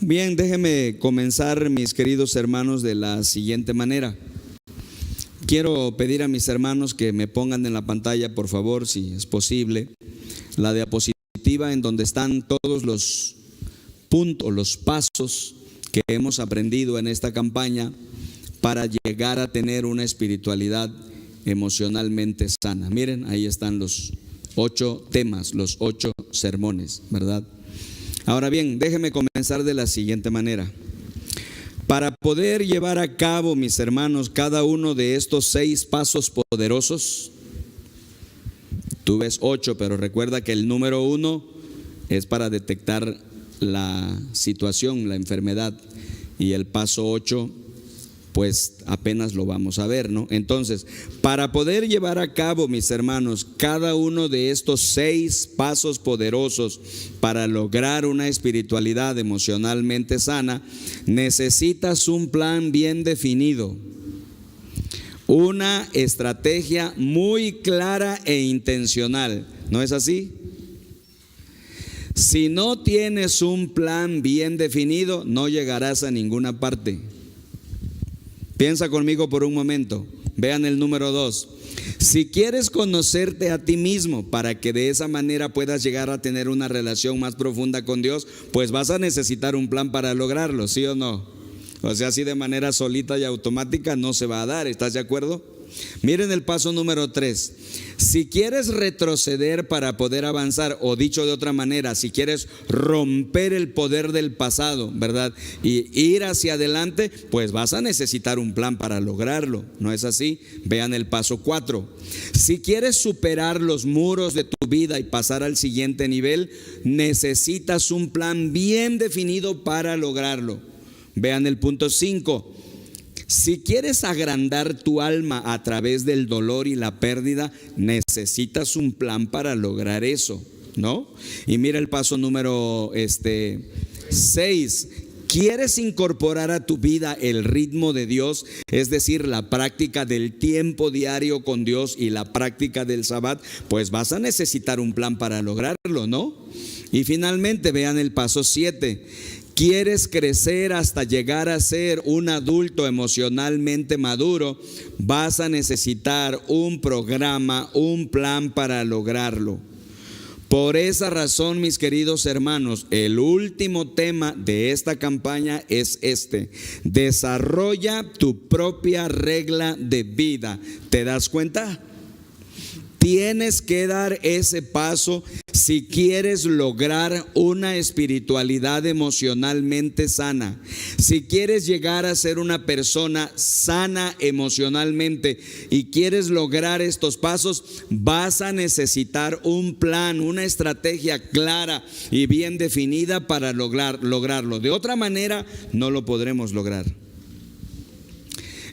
Bien, déjenme comenzar, mis queridos hermanos, de la siguiente manera. Quiero pedir a mis hermanos que me pongan en la pantalla, por favor, si es posible, la diapositiva en donde están todos los puntos, los pasos que hemos aprendido en esta campaña para llegar a tener una espiritualidad emocionalmente sana. Miren, ahí están los 8 temas, los 8 sermones, ¿verdad? Ahora bien, déjenme comenzar de la siguiente manera. Para poder llevar a cabo, mis hermanos, cada uno de estos 6 pasos poderosos, tú ves 8, pero recuerda que el número 1 es para detectar la situación, la enfermedad, y el paso 8 pues apenas lo vamos a ver, ¿no? Entonces, para poder llevar a cabo, mis hermanos, cada uno de estos 6 pasos poderosos para lograr una espiritualidad emocionalmente sana, necesitas un plan bien definido, una estrategia muy clara e intencional. ¿No es así? Si no tienes un plan bien definido, no llegarás a ninguna parte. Piensa conmigo por un momento. Vean el número 2. Si quieres conocerte a ti mismo para que de esa manera puedas llegar a tener una relación más profunda con Dios, pues vas a necesitar un plan para lograrlo, ¿sí o no? O sea, así de manera solita y automática no se va a dar, ¿estás de acuerdo? Miren el paso número 3. Si quieres retroceder para poder avanzar, o dicho de otra manera, si quieres romper el poder del pasado, ¿verdad? Y ir hacia adelante, pues vas a necesitar un plan para lograrlo. ¿No es así? Vean el paso 4. Si quieres superar los muros de tu vida y pasar al siguiente nivel, necesitas un plan bien definido para lograrlo. Vean el punto 5. Si quieres agrandar tu alma a través del dolor y la pérdida, necesitas un plan para lograr eso, ¿no? Y mira el paso número 6. ¿Quieres incorporar a tu vida el ritmo de Dios? Es decir, la práctica del tiempo diario con Dios y la práctica del Sabbat, pues vas a necesitar un plan para lograrlo, ¿no? Y finalmente vean el paso 7. ¿Quieres crecer hasta llegar a ser un adulto emocionalmente maduro? Vas a necesitar un programa, un plan para lograrlo. Por esa razón, mis queridos hermanos, el último tema de esta campaña es este: desarrolla tu propia regla de vida. ¿Te das cuenta? Tienes que dar ese paso si quieres lograr una espiritualidad emocionalmente sana. Si quieres llegar a ser una persona sana emocionalmente y quieres lograr estos pasos, vas a necesitar un plan, una estrategia clara y bien definida para lograrlo. De otra manera, no lo podremos lograr.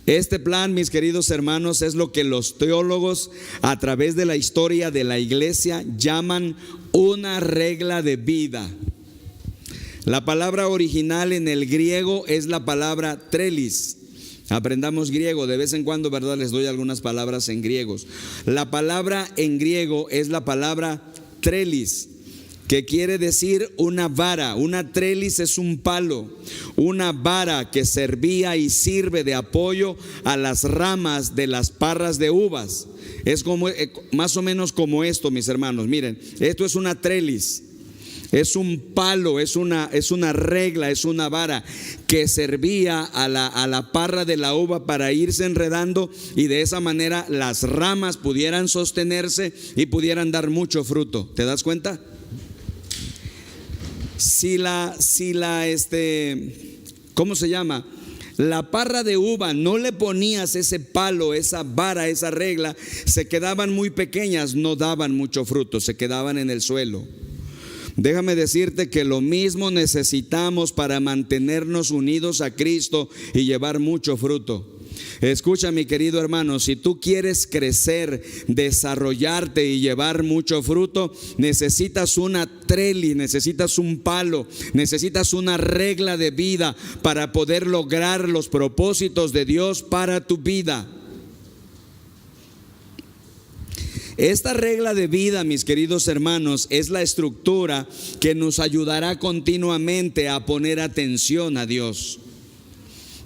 Este plan, mis queridos hermanos, es lo que los teólogos a través de la historia de la iglesia llaman una regla de vida. La palabra original en el griego es la palabra trelis. Aprendamos griego, de vez en cuando, ¿verdad? Les doy algunas palabras en griegos. La palabra en griego es la palabra trelis, que quiere decir una vara. Una trelis es un palo, una vara que servía y sirve de apoyo a las ramas de las parras de uvas. Es como, más o menos como esto, mis hermanos. Miren, esto es una trelis, es un palo, es una regla, es una vara que servía a la parra de la uva para irse enredando y de esa manera las ramas pudieran sostenerse y pudieran dar mucho fruto. ¿Te das cuenta? ¿Cómo se llama? La parra de uva, no le ponías ese palo, esa vara, esa regla, se quedaban muy pequeñas, no daban mucho fruto, se quedaban en el suelo. Déjame decirte que lo mismo necesitamos para mantenernos unidos a Cristo y llevar mucho fruto. Escucha, mi querido hermano, si tú quieres crecer, desarrollarte y llevar mucho fruto, necesitas una trelis, necesitas un palo, necesitas una regla de vida para poder lograr los propósitos de Dios para tu vida. Esta regla de vida, mis queridos hermanos, es la estructura que nos ayudará continuamente a poner atención a Dios.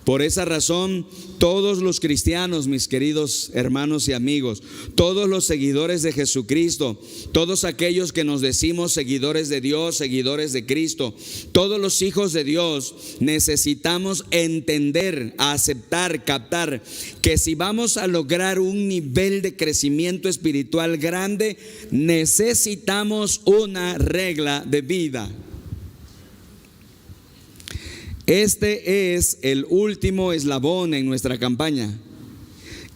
Por esa razón, todos los cristianos, mis queridos hermanos y amigos, todos los seguidores de Jesucristo, todos aquellos que nos decimos seguidores de Dios, seguidores de Cristo, todos los hijos de Dios, necesitamos entender, aceptar, captar que si vamos a lograr un nivel de crecimiento espiritual grande, necesitamos una regla de vida. Este es el último eslabón en nuestra campaña.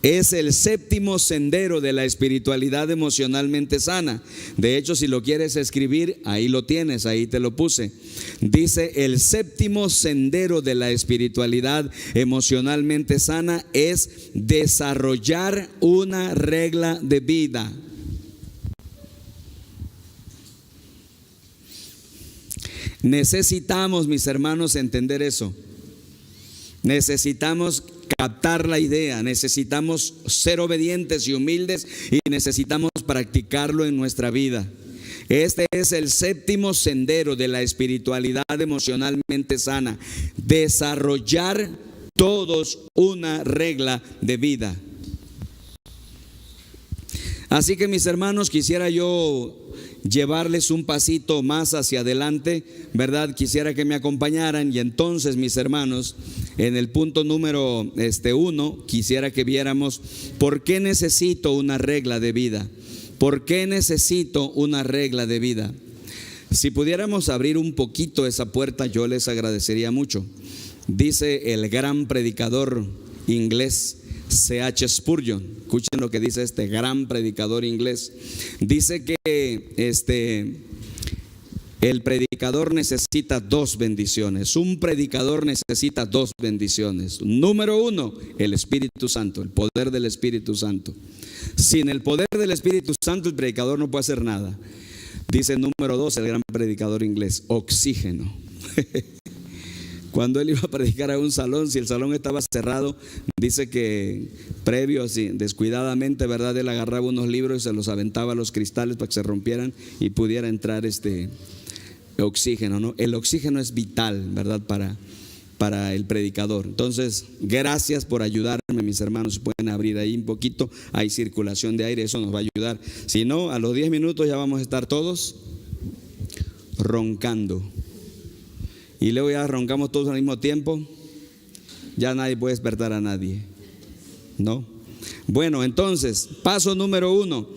Es el séptimo sendero de la espiritualidad emocionalmente sana. De hecho, si lo quieres escribir, ahí lo tienes, ahí te lo puse. Dice: el séptimo sendero de la espiritualidad emocionalmente sana es desarrollar una regla de vida. Necesitamos, mis hermanos, entender eso. Necesitamos captar la idea, necesitamos ser obedientes y humildes y necesitamos practicarlo en nuestra vida. Este es el séptimo sendero de la espiritualidad emocionalmente sana: desarrollar todos una regla de vida. Así que, mis hermanos, quisiera yo llevarles un pasito más hacia adelante, ¿verdad? Quisiera que me acompañaran y entonces, mis hermanos, en el punto número 1, quisiera que viéramos por qué necesito una regla de vida. ¿Por qué necesito una regla de vida? Si pudiéramos abrir un poquito esa puerta, yo les agradecería mucho. Dice el gran predicador inglés C.H. Spurgeon, escuchen lo que dice este gran predicador inglés. Dice que el predicador necesita dos bendiciones. Un predicador necesita dos bendiciones. Número 1, el Espíritu Santo, el poder del Espíritu Santo. Sin el poder del Espíritu Santo, el predicador no puede hacer nada. Dice número 2, el gran predicador inglés: oxígeno. Cuando él iba a predicar a un salón, si el salón estaba cerrado, dice que previo, así, descuidadamente, ¿verdad?, él agarraba unos libros y se los aventaba a los cristales para que se rompieran y pudiera entrar oxígeno, ¿no? El oxígeno es vital, ¿verdad?, para el predicador. Entonces, gracias por ayudarme, mis hermanos. Si pueden abrir ahí un poquito, hay circulación de aire, eso nos va a ayudar. Si no, a los 10 minutos ya vamos a estar todos roncando. Y luego ya roncamos todos al mismo tiempo, ya nadie puede despertar a nadie, ¿no? Bueno, entonces, paso número 1: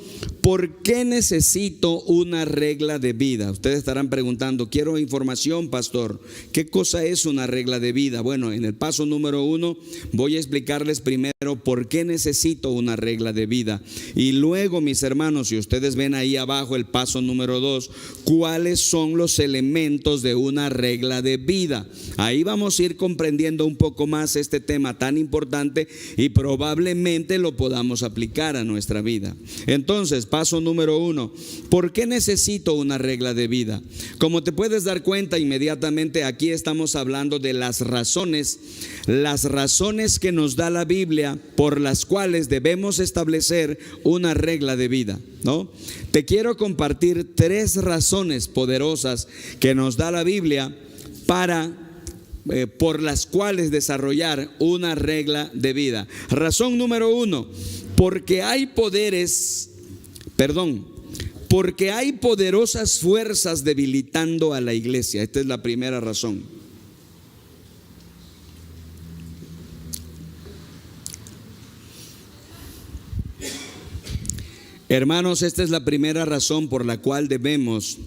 ¿por qué necesito una regla de vida? Ustedes estarán preguntando: quiero información, pastor, ¿qué cosa es una regla de vida? Bueno, en el paso número 1 voy a explicarles primero por qué necesito una regla de vida. Y luego, mis hermanos, si ustedes ven ahí abajo el paso número 2, ¿cuáles son los elementos de una regla de vida? Ahí vamos a ir comprendiendo un poco más este tema tan importante y probablemente lo podamos aplicar a nuestra vida. Entonces, paso número 1: ¿por qué necesito una regla de vida? Como te puedes dar cuenta inmediatamente, aquí estamos hablando de las razones que nos da la Biblia por las cuales debemos establecer una regla de vida, ¿no? Te quiero compartir 3 razones poderosas que nos da la Biblia por las cuales desarrollar una regla de vida. Razón número 1: porque hay poderosas fuerzas debilitando a la iglesia. Esta es la primera razón. Hermanos, esta es la primera razón por la cual debemos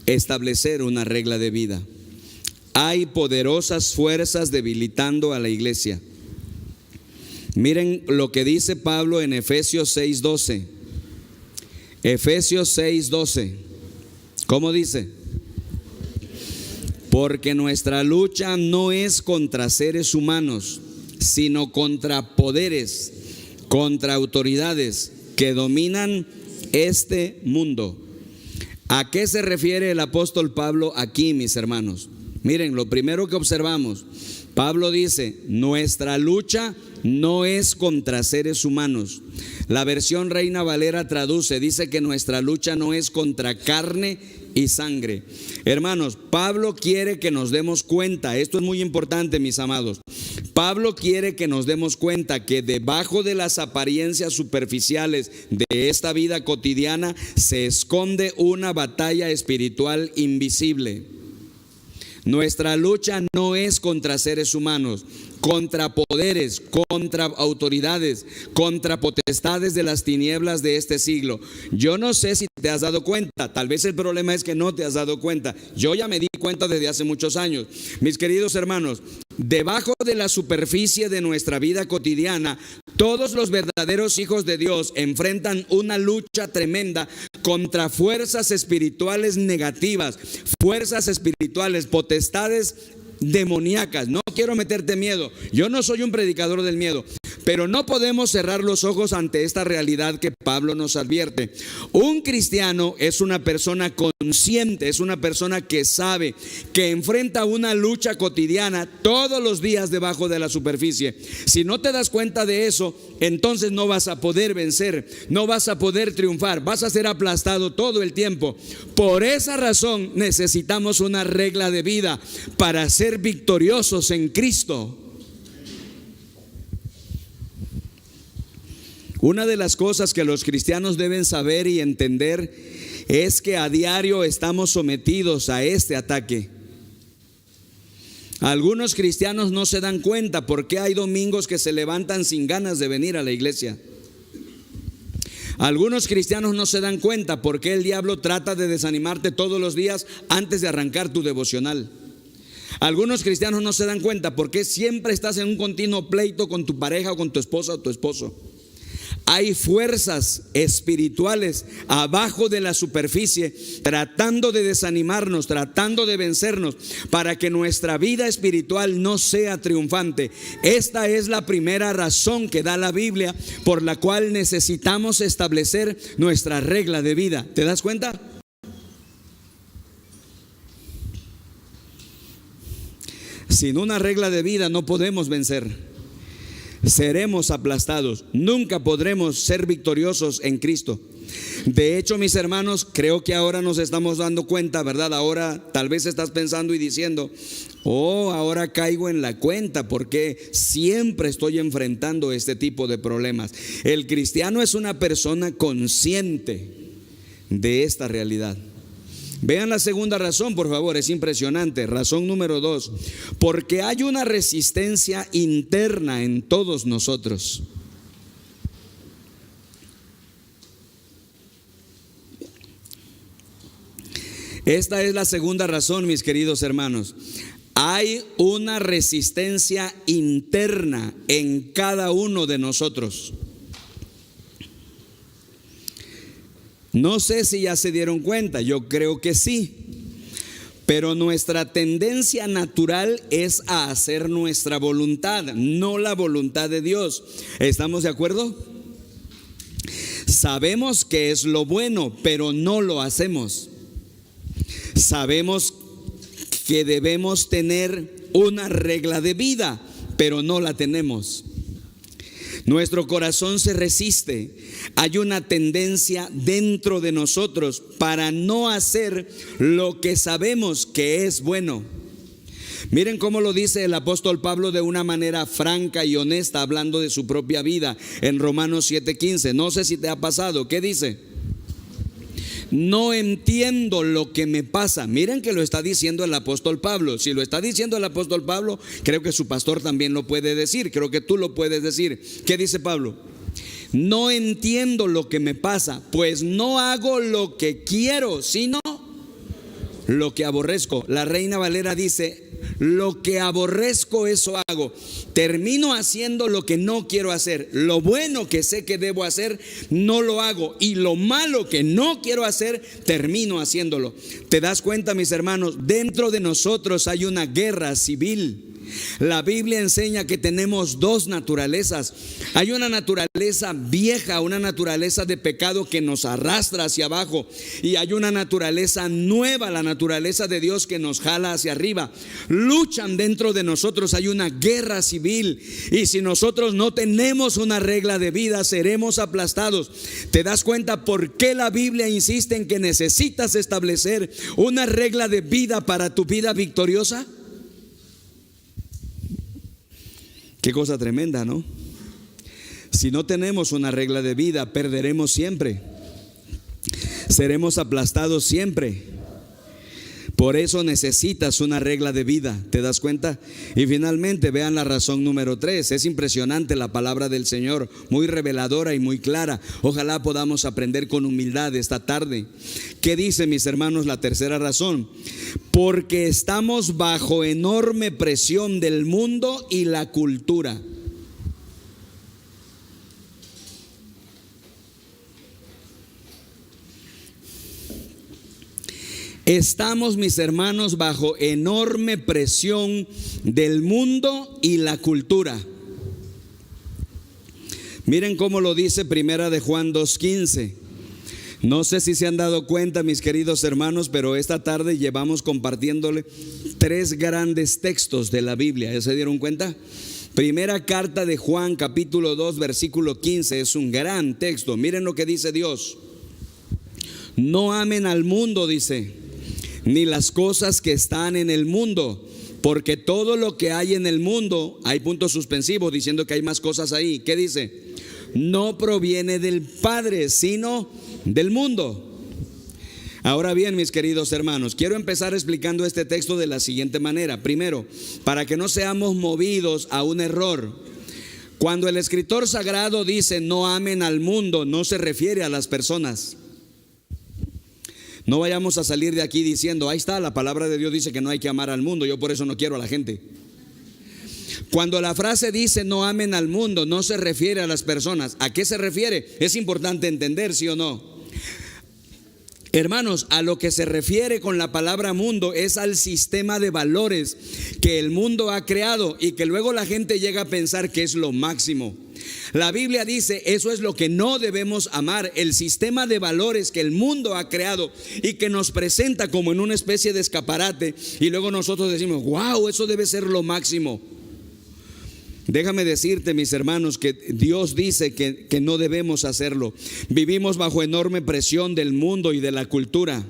establecer una regla de vida. Hay poderosas fuerzas debilitando a la iglesia. Miren lo que dice Pablo en Efesios 6:12. Efesios 6:12. ¿Cómo dice? Porque nuestra lucha no es contra seres humanos, sino contra poderes, contra autoridades que dominan este mundo. ¿A qué se refiere el apóstol Pablo aquí, mis hermanos? Miren, lo primero que observamos, Pablo dice, nuestra lucha no es contra seres humanos. La versión Reina Valera traduce, dice que nuestra lucha no es contra carne y sangre. Hermanos, Pablo quiere que nos demos cuenta, esto es muy importante, mis amados. Pablo quiere que nos demos cuenta que debajo de las apariencias superficiales de esta vida cotidiana se esconde una batalla espiritual invisible. Nuestra lucha no es contra seres humanos, contra poderes, contra autoridades, contra potestades de las tinieblas de este siglo. Yo no sé si te has dado cuenta, tal vez el problema es que no te has dado cuenta. Yo ya me di cuenta desde hace muchos años. Mis queridos hermanos, debajo de la superficie de nuestra vida cotidiana, todos los verdaderos hijos de Dios enfrentan una lucha tremenda contra fuerzas espirituales negativas, fuerzas espirituales, potestades demoníacas. No quiero meterte miedo, yo no soy un predicador del miedo, pero no podemos cerrar los ojos ante esta realidad que Pablo nos advierte. Un cristiano es una persona consciente, es una persona que sabe que enfrenta una lucha cotidiana todos los días debajo de la superficie. Si no te das cuenta de eso, entonces no vas a poder vencer, no vas a poder triunfar, vas a ser aplastado todo el tiempo. Por esa razón necesitamos una regla de vida para ser victoriosos en Cristo. Una de las cosas que los cristianos deben saber y entender es que a diario estamos sometidos a este ataque. Algunos cristianos no se dan cuenta porque hay domingos que se levantan sin ganas de venir a la iglesia. Algunos cristianos no se dan cuenta porque el diablo trata de desanimarte todos los días antes de arrancar tu devocional. Algunos cristianos no se dan cuenta porque siempre estás en un continuo pleito con tu pareja o con tu esposa o tu esposo. Hay fuerzas espirituales abajo de la superficie tratando de desanimarnos, tratando de vencernos para que nuestra vida espiritual no sea triunfante. Esta es la primera razón que da la Biblia por la cual necesitamos establecer nuestra regla de vida. ¿Te das cuenta? Sin una regla de vida no podemos vencer. Seremos aplastados, nunca podremos ser victoriosos en Cristo. De hecho, mis hermanos, creo que ahora nos estamos dando cuenta, ¿verdad? Ahora tal vez estás pensando y diciendo, oh, ahora caigo en la cuenta porque siempre estoy enfrentando este tipo de problemas. El cristiano es una persona consciente de esta realidad. Vean la segunda razón, por favor, es impresionante. Razón número 2, porque hay una resistencia interna en todos nosotros. Esta es la segunda razón, mis queridos hermanos. Hay una resistencia interna en cada uno de nosotros. No sé si ya se dieron cuenta, yo creo que sí, pero nuestra tendencia natural es a hacer nuestra voluntad, no la voluntad de Dios. ¿Estamos de acuerdo? Sabemos que es lo bueno, pero no lo hacemos. Sabemos que debemos tener una regla de vida, pero no la tenemos. Nuestro corazón se resiste. Hay una tendencia dentro de nosotros para no hacer lo que sabemos que es bueno. Miren cómo lo dice el apóstol Pablo de una manera franca y honesta, hablando de su propia vida en Romanos 7:15. No sé si te ha pasado. ¿Qué dice? No entiendo lo que me pasa. Miren que lo está diciendo el apóstol Pablo. Si lo está diciendo el apóstol Pablo, creo que su pastor también lo puede decir. Creo que tú lo puedes decir. ¿Qué dice Pablo? No entiendo lo que me pasa, pues no hago lo que quiero, sino lo que aborrezco. La Reina Valera dice, lo que aborrezco, eso hago. Termino haciendo lo que no quiero hacer. Lo bueno que sé que debo hacer, no lo hago. Y lo malo que no quiero hacer, termino haciéndolo. ¿Te das cuenta, mis hermanos? Dentro de nosotros hay una guerra civil. La Biblia enseña que tenemos dos naturalezas. Hay una naturaleza vieja, una naturaleza de pecado que nos arrastra hacia abajo, y hay una naturaleza nueva, la naturaleza de Dios, que nos jala hacia arriba. Luchan dentro de nosotros, hay una guerra civil, y si nosotros no tenemos una regla de vida, seremos aplastados. ¿Te das cuenta por qué la Biblia insiste en que necesitas establecer una regla de vida para tu vida victoriosa? Qué cosa tremenda, ¿no? Si no tenemos una regla de vida, perderemos siempre. Seremos aplastados siempre. Por eso necesitas una regla de vida, ¿te das cuenta? Y finalmente vean la razón número 3. Es impresionante la palabra del Señor, muy reveladora y muy clara. Ojalá podamos aprender con humildad esta tarde. ¿Qué dice, mis hermanos, la tercera razón? Porque estamos bajo enorme presión del mundo y la cultura. Estamos, mis hermanos, bajo enorme presión del mundo y la cultura. Miren cómo lo dice Primera de Juan 2:15. No sé si se han dado cuenta, mis queridos hermanos, pero esta tarde llevamos compartiéndole 3 grandes textos de la Biblia. ¿Ya se dieron cuenta? Primera carta de Juan, capítulo 2, versículo 15. Es un gran texto. Miren lo que dice Dios. No amen al mundo, dice, ni las cosas que están en el mundo, porque todo lo que hay en el mundo, hay puntos suspensivos diciendo que hay más cosas ahí. ¿Qué dice? No proviene del Padre, sino del mundo. Ahora bien, mis queridos hermanos, quiero empezar explicando este texto de la siguiente manera. Primero, para que no seamos movidos a un error. Cuando el escritor sagrado dice no amen al mundo, no se refiere a las personas. No vayamos a salir de aquí diciendo, ahí está, la palabra de Dios dice que no hay que amar al mundo, yo por eso no quiero a la gente. Cuando la frase dice no amen al mundo, no se refiere a las personas. ¿A qué se refiere? Es importante entender, ¿sí o no? Hermanos, a lo que se refiere con la palabra mundo es al sistema de valores que el mundo ha creado y que luego la gente llega a pensar que es lo máximo. La Biblia dice, eso es lo que no debemos amar, el sistema de valores que el mundo ha creado y que nos presenta como en una especie de escaparate, y luego nosotros decimos, wow, eso debe ser lo máximo. Déjame decirte, mis hermanos, que Dios dice que no debemos hacerlo. Vivimos bajo enorme presión del mundo y de la cultura.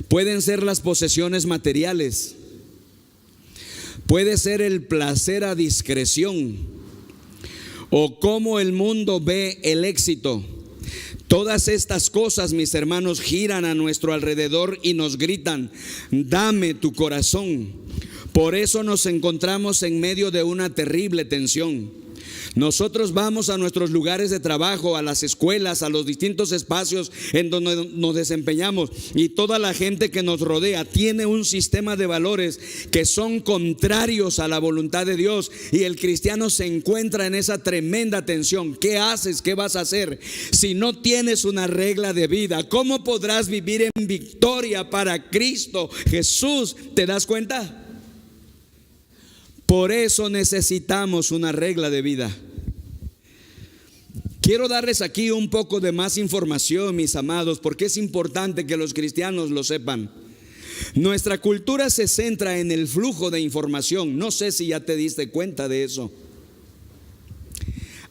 Pueden ser las posesiones materiales, puede ser el placer a discreción, o cómo el mundo ve el éxito. Todas estas cosas, mis hermanos, giran a nuestro alrededor y nos gritan, dame tu corazón. Por eso nos encontramos en medio de una terrible tensión. Nosotros vamos a nuestros lugares de trabajo, a las escuelas, a los distintos espacios en donde nos desempeñamos, y toda la gente que nos rodea tiene un sistema de valores que son contrarios a la voluntad de Dios, y el cristiano se encuentra en esa tremenda tensión. ¿Qué haces? ¿Qué vas a hacer? Si no tienes una regla de vida, ¿cómo podrás vivir en victoria para Cristo Jesús? ¿Te das cuenta? Por eso necesitamos una regla de vida. Quiero darles aquí un poco de más información, mis amados, porque es importante que los cristianos lo sepan. Nuestra cultura se centra en el flujo de información. No sé si ya te diste cuenta de eso.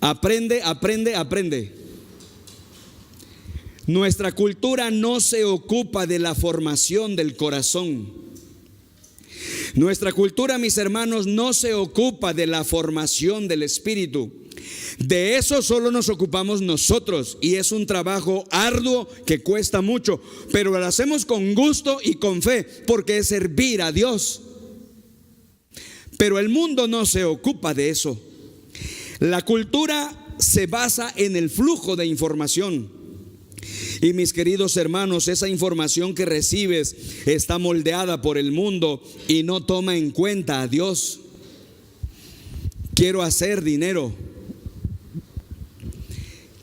Aprende, aprende, aprende. Nuestra cultura no se ocupa de la formación del corazón. Nuestra cultura, mis hermanos, no se ocupa de la formación del espíritu. De eso solo nos ocupamos nosotros, y es un trabajo arduo que cuesta mucho, pero lo hacemos con gusto y con fe, porque es servir a Dios. Pero el mundo no se ocupa de eso. La cultura se basa en el flujo de información. Y mis queridos hermanos, esa información que recibes está moldeada por el mundo y no toma en cuenta a Dios. Quiero hacer dinero.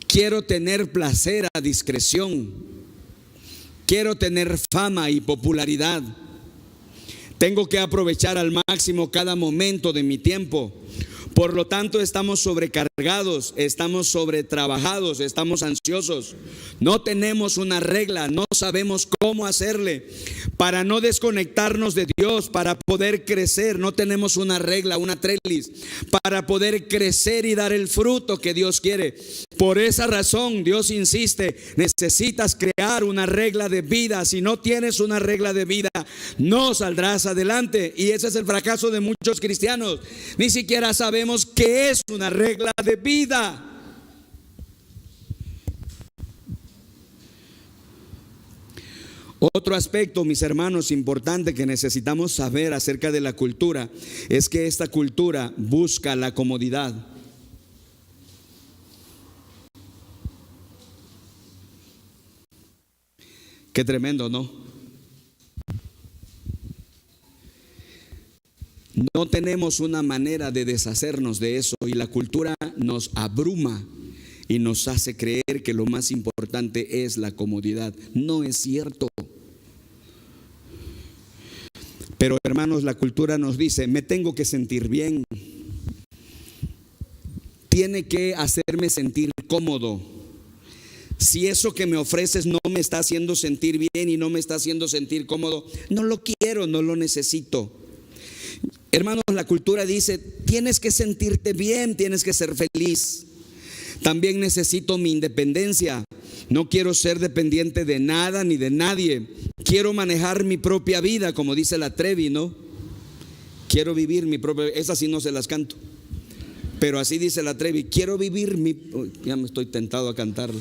Quiero tener placer a discreción. Quiero tener fama y popularidad. Tengo que aprovechar al máximo cada momento de mi tiempo. Por lo tanto, estamos sobrecargados, estamos sobretrabajados, estamos ansiosos. No tenemos una regla, no sabemos cómo hacerle para no desconectarnos de Dios, para poder crecer. No tenemos una regla, una trellis, para poder crecer y dar el fruto que Dios quiere. Por esa razón, Dios insiste, necesitas crear una regla de vida. Si no tienes una regla de vida, no saldrás adelante. Y ese es el fracaso de muchos cristianos. Ni siquiera sabemos qué es una regla de vida. Otro aspecto, mis hermanos, importante que necesitamos saber acerca de la cultura es que esta cultura busca la comodidad. Qué tremendo, ¿no? No tenemos una manera de deshacernos de eso, y la cultura nos abruma y nos hace creer que lo más importante es la comodidad. No es cierto. Pero hermanos, la cultura nos dice, me tengo que sentir bien. Tiene que hacerme sentir cómodo. Si eso que me ofreces no me está haciendo sentir bien y no me está haciendo sentir cómodo, no lo quiero, no lo necesito. Hermanos, la cultura dice, tienes que sentirte bien, tienes que ser feliz. También necesito mi independencia. No quiero ser dependiente de nada ni de nadie. Quiero manejar mi propia vida, como dice la Trevi, ¿no? Quiero vivir mi propia vida. Esas sí no se las canto, pero así dice la Trevi. Quiero vivir mi... Ya me estoy tentado a cantarlo.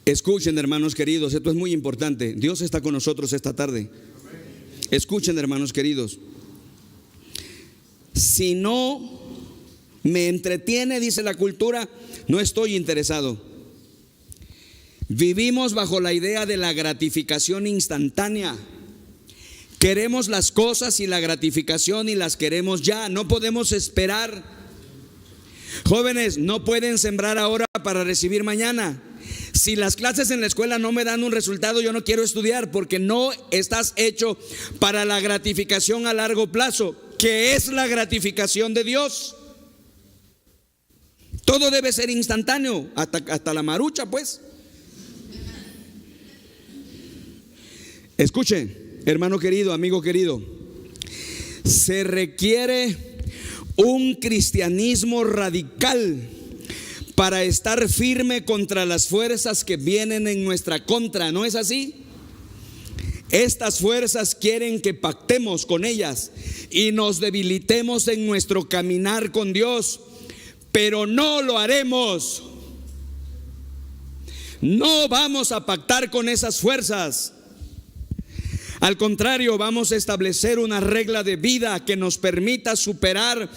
Escuchen, hermanos queridos, esto es muy importante. Dios está con nosotros esta tarde. Escuchen, hermanos queridos. Si no me entretiene, dice la cultura, no estoy interesado. Vivimos bajo la idea de la gratificación instantánea. Queremos las cosas y la gratificación y las queremos ya. No podemos esperar. Jóvenes, no pueden sembrar ahora para recibir mañana. Si las clases en la escuela no me dan un resultado, yo no quiero estudiar, porque no estás hecho para la gratificación a largo plazo, que es la gratificación de Dios. Todo debe ser instantáneo, hasta la marucha, pues. Escuche, hermano querido, amigo querido, se requiere un cristianismo radical para estar firme contra las fuerzas que vienen en nuestra contra. ¿No es así? Estas fuerzas quieren que pactemos con ellas y nos debilitemos en nuestro caminar con Dios, pero no lo haremos. No vamos a pactar con esas fuerzas. Al contrario, vamos a establecer una regla de vida que nos permita superar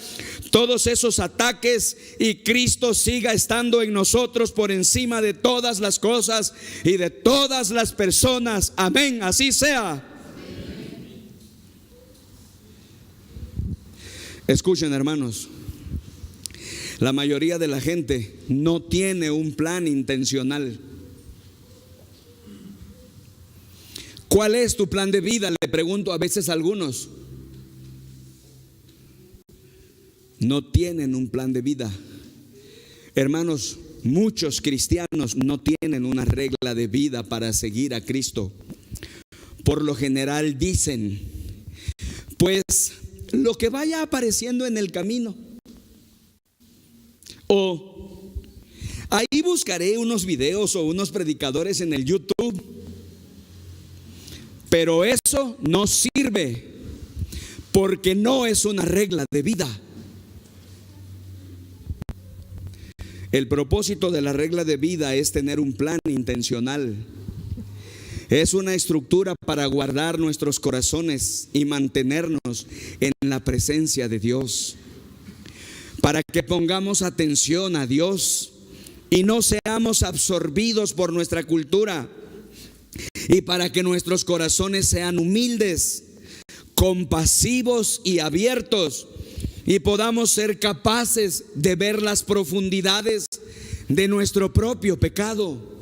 todos esos ataques y Cristo siga estando en nosotros por encima de todas las cosas y de todas las personas. Amén, así sea. Escuchen, hermanos, la mayoría de la gente no tiene un plan intencional. ¿Cuál es tu plan de vida? Le pregunto a veces a algunos. No tienen un plan de vida. Hermanos, muchos cristianos no tienen una regla de vida para seguir a Cristo. Por lo general dicen, pues lo que vaya apareciendo en el camino. O ahí buscaré unos videos o unos predicadores en el YouTube. Pero eso no sirve, porque no es una regla de vida. El propósito de la regla de vida es tener un plan intencional. Es una estructura para guardar nuestros corazones y mantenernos en la presencia de Dios, para que pongamos atención a Dios y no seamos absorbidos por nuestra cultura, y para que nuestros corazones sean humildes, compasivos y abiertos, y podamos ser capaces de ver las profundidades de nuestro propio pecado.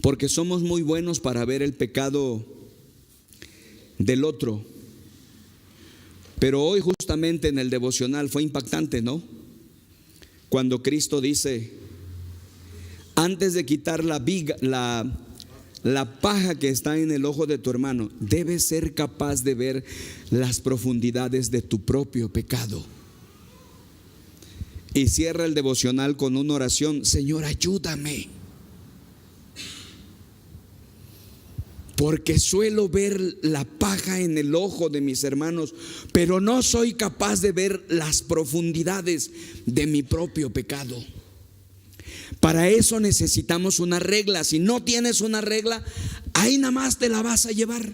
Porque somos muy buenos para ver el pecado del otro. Pero hoy justamente en el devocional fue impactante, ¿no? Cuando Cristo dice: antes de quitar la paja que está en el ojo de tu hermano, debes ser capaz de ver las profundidades de tu propio pecado. Y cierra el devocional con una oración: Señor, ayúdame, porque suelo ver la paja en el ojo de mis hermanos, pero no soy capaz de ver las profundidades de mi propio pecado. Para eso necesitamos una regla. Si no tienes una regla, ahí nada más te la vas a llevar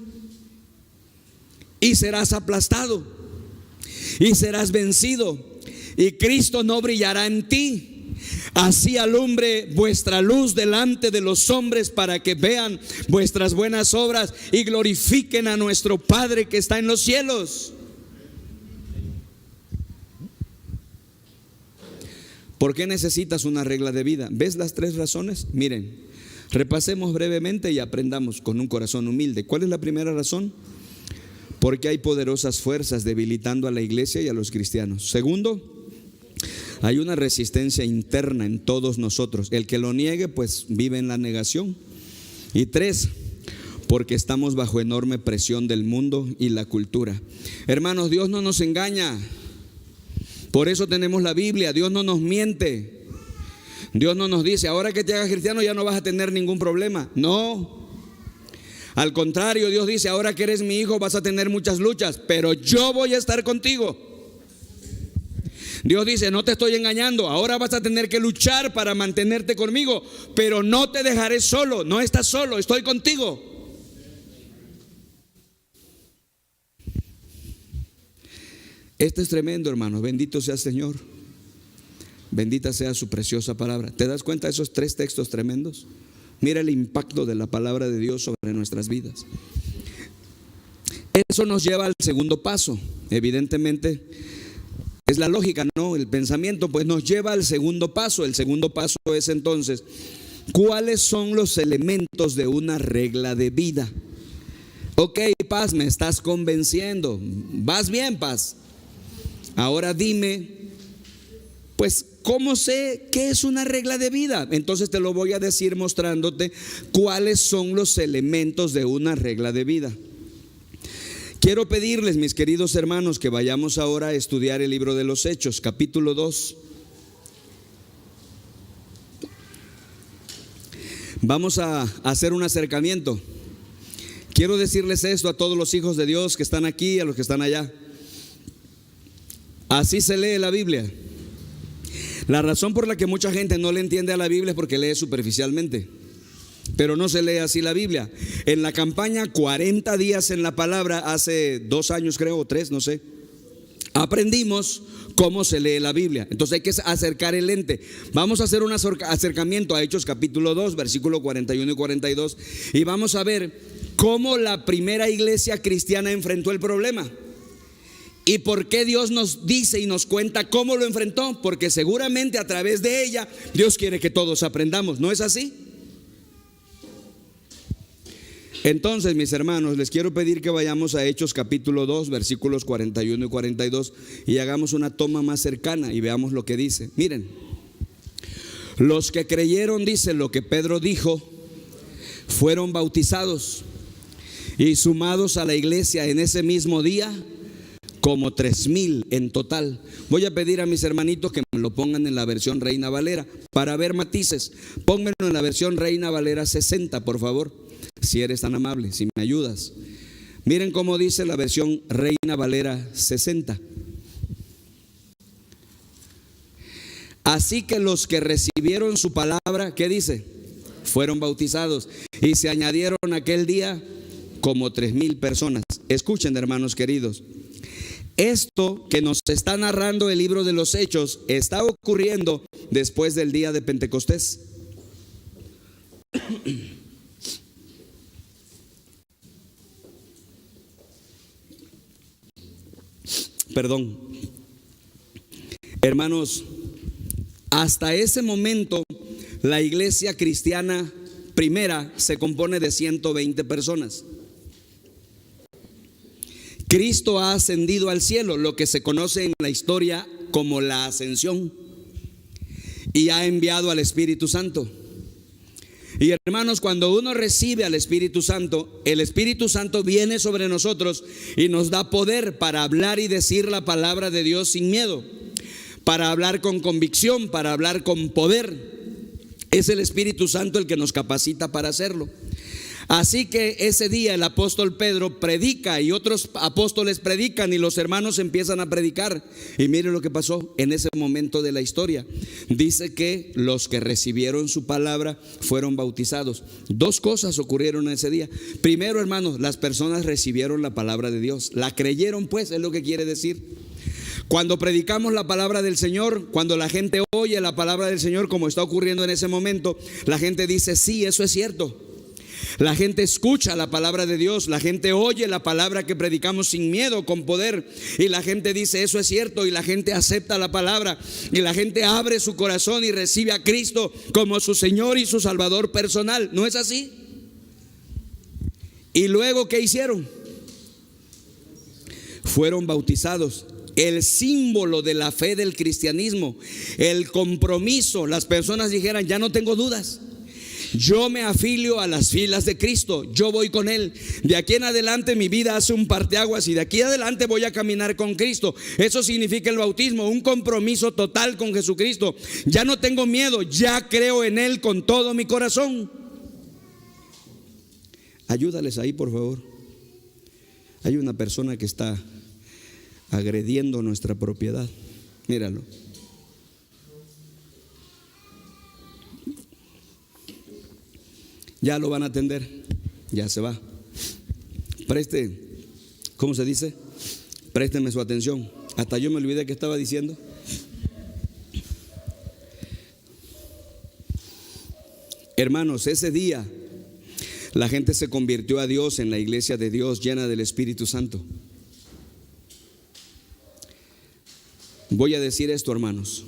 y serás aplastado y serás vencido, y Cristo no brillará en ti. Así alumbre vuestra luz delante de los hombres, para que vean vuestras buenas obras y glorifiquen a nuestro Padre que está en los cielos. ¿Por qué necesitas una regla de vida? ¿Ves las 3 razones? Miren, repasemos brevemente y aprendamos con un corazón humilde. ¿Cuál es la primera razón? Porque hay poderosas fuerzas debilitando a la iglesia y a los cristianos. Segundo, hay una resistencia interna en todos nosotros. El que lo niegue, pues vive en la negación. Y 3, porque estamos bajo enorme presión del mundo y la cultura. Hermanos, Dios no nos engaña. Por eso tenemos la Biblia. Dios no nos miente. Dios no nos dice: ahora que te hagas cristiano ya no vas a tener ningún problema. No. Al contrario, Dios dice: ahora que eres mi hijo vas a tener muchas luchas, pero yo voy a estar contigo. Dios dice: no te estoy engañando, ahora vas a tener que luchar para mantenerte conmigo, pero no te dejaré solo. No estás solo, estoy contigo. Esto es tremendo, hermanos. Bendito sea el Señor. Bendita sea su preciosa palabra. ¿Te das cuenta de esos 3 textos tremendos? Mira el impacto de la palabra de Dios sobre nuestras vidas. Eso nos lleva al segundo paso. Evidentemente es la lógica, ¿no? El pensamiento pues nos lleva al segundo paso. El segundo paso es entonces: ¿cuáles son los elementos de una regla de vida? Ok, Paz, me estás convenciendo. Vas bien, Paz. Ahora dime, pues, ¿cómo sé qué es una regla de vida? Entonces te lo voy a decir mostrándote cuáles son los elementos de una regla de vida. Quiero pedirles, mis queridos hermanos, que vayamos ahora a estudiar el libro de los Hechos, capítulo 2. Vamos a hacer un acercamiento. Quiero decirles esto a todos los hijos de Dios que están aquí, a los que están allá. Así se lee la Biblia. La razón por la que mucha gente no le entiende a la Biblia es porque lee superficialmente. Pero no se lee así la Biblia. En la campaña 40 días en la palabra, hace 2 años creo, o 3, no sé, aprendimos cómo se lee la Biblia. Entonces hay que acercar el lente. Vamos a hacer un acercamiento a Hechos capítulo 2, versículo 41 y 42. Y vamos a ver cómo la primera iglesia cristiana enfrentó el problema. ¿Y por qué Dios nos dice y nos cuenta cómo lo enfrentó? Porque seguramente a través de ella Dios quiere que todos aprendamos. ¿No es así? Entonces, mis hermanos, les quiero pedir que vayamos a Hechos capítulo 2, versículos 41 y 42 y hagamos una toma más cercana y veamos lo que dice. Miren, los que creyeron, dice lo que Pedro dijo, fueron bautizados y sumados a la iglesia en ese mismo día, como 3,000 en total. Voy a pedir a mis hermanitos que me lo pongan en la versión Reina Valera para ver matices. Pónganlo en la versión Reina Valera 60, por favor, si eres tan amable, si me ayudas. Miren cómo dice la versión Reina Valera 60. Así que los que recibieron su palabra, ¿qué dice? Fueron bautizados y se añadieron aquel día como 3,000 personas. Escuchen, hermanos queridos. Esto que nos está narrando el libro de los Hechos está ocurriendo después del día de Pentecostés. Perdón. Hermanos, hasta ese momento la iglesia cristiana primera se compone de 120 personas. Cristo ha ascendido al cielo, lo que se conoce en la historia como la ascensión, y ha enviado al Espíritu Santo. Y hermanos, cuando uno recibe al Espíritu Santo, el Espíritu Santo viene sobre nosotros y nos da poder para hablar y decir la palabra de Dios sin miedo, para hablar con convicción, para hablar con poder. Es el Espíritu Santo el que nos capacita para hacerlo. Así que ese día el apóstol Pedro predica y otros apóstoles predican y los hermanos empiezan a predicar. Y miren lo que pasó en ese momento de la historia. Dice que los que recibieron su palabra fueron bautizados. Dos cosas ocurrieron ese día. Primero, hermanos, las personas recibieron la palabra de Dios. La creyeron, pues, es lo que quiere decir. Cuando predicamos la palabra del Señor, cuando la gente oye la palabra del Señor, como está ocurriendo en ese momento, la gente dice: sí, eso es cierto. La gente escucha la palabra de Dios, la gente oye la palabra que predicamos sin miedo, con poder, y la gente dice: eso es cierto, y la gente acepta la palabra, y la gente abre su corazón y recibe a Cristo como su Señor y su Salvador personal. ¿No es así? Y luego, ¿qué hicieron? Fueron bautizados. El símbolo de la fe del cristianismo, el compromiso. Las personas dijeran: ya no tengo dudas, yo me afilio a las filas de Cristo, yo voy con Él. De aquí en adelante mi vida hace un parteaguas y de aquí adelante voy a caminar con Cristo. Eso significa el bautismo, un compromiso total con Jesucristo. Ya no tengo miedo, ya creo en Él con todo mi corazón. Ayúdales ahí, por favor. Hay una persona que está agrediendo nuestra propiedad. Míralo. Ya lo van a atender. Ya se va. ¿Cómo se dice? Préstenme su atención. Hasta yo me olvidé que estaba diciendo. Hermanos, ese día la gente se convirtió a Dios en la iglesia de Dios, llena del Espíritu Santo. Voy a decir esto, hermanos.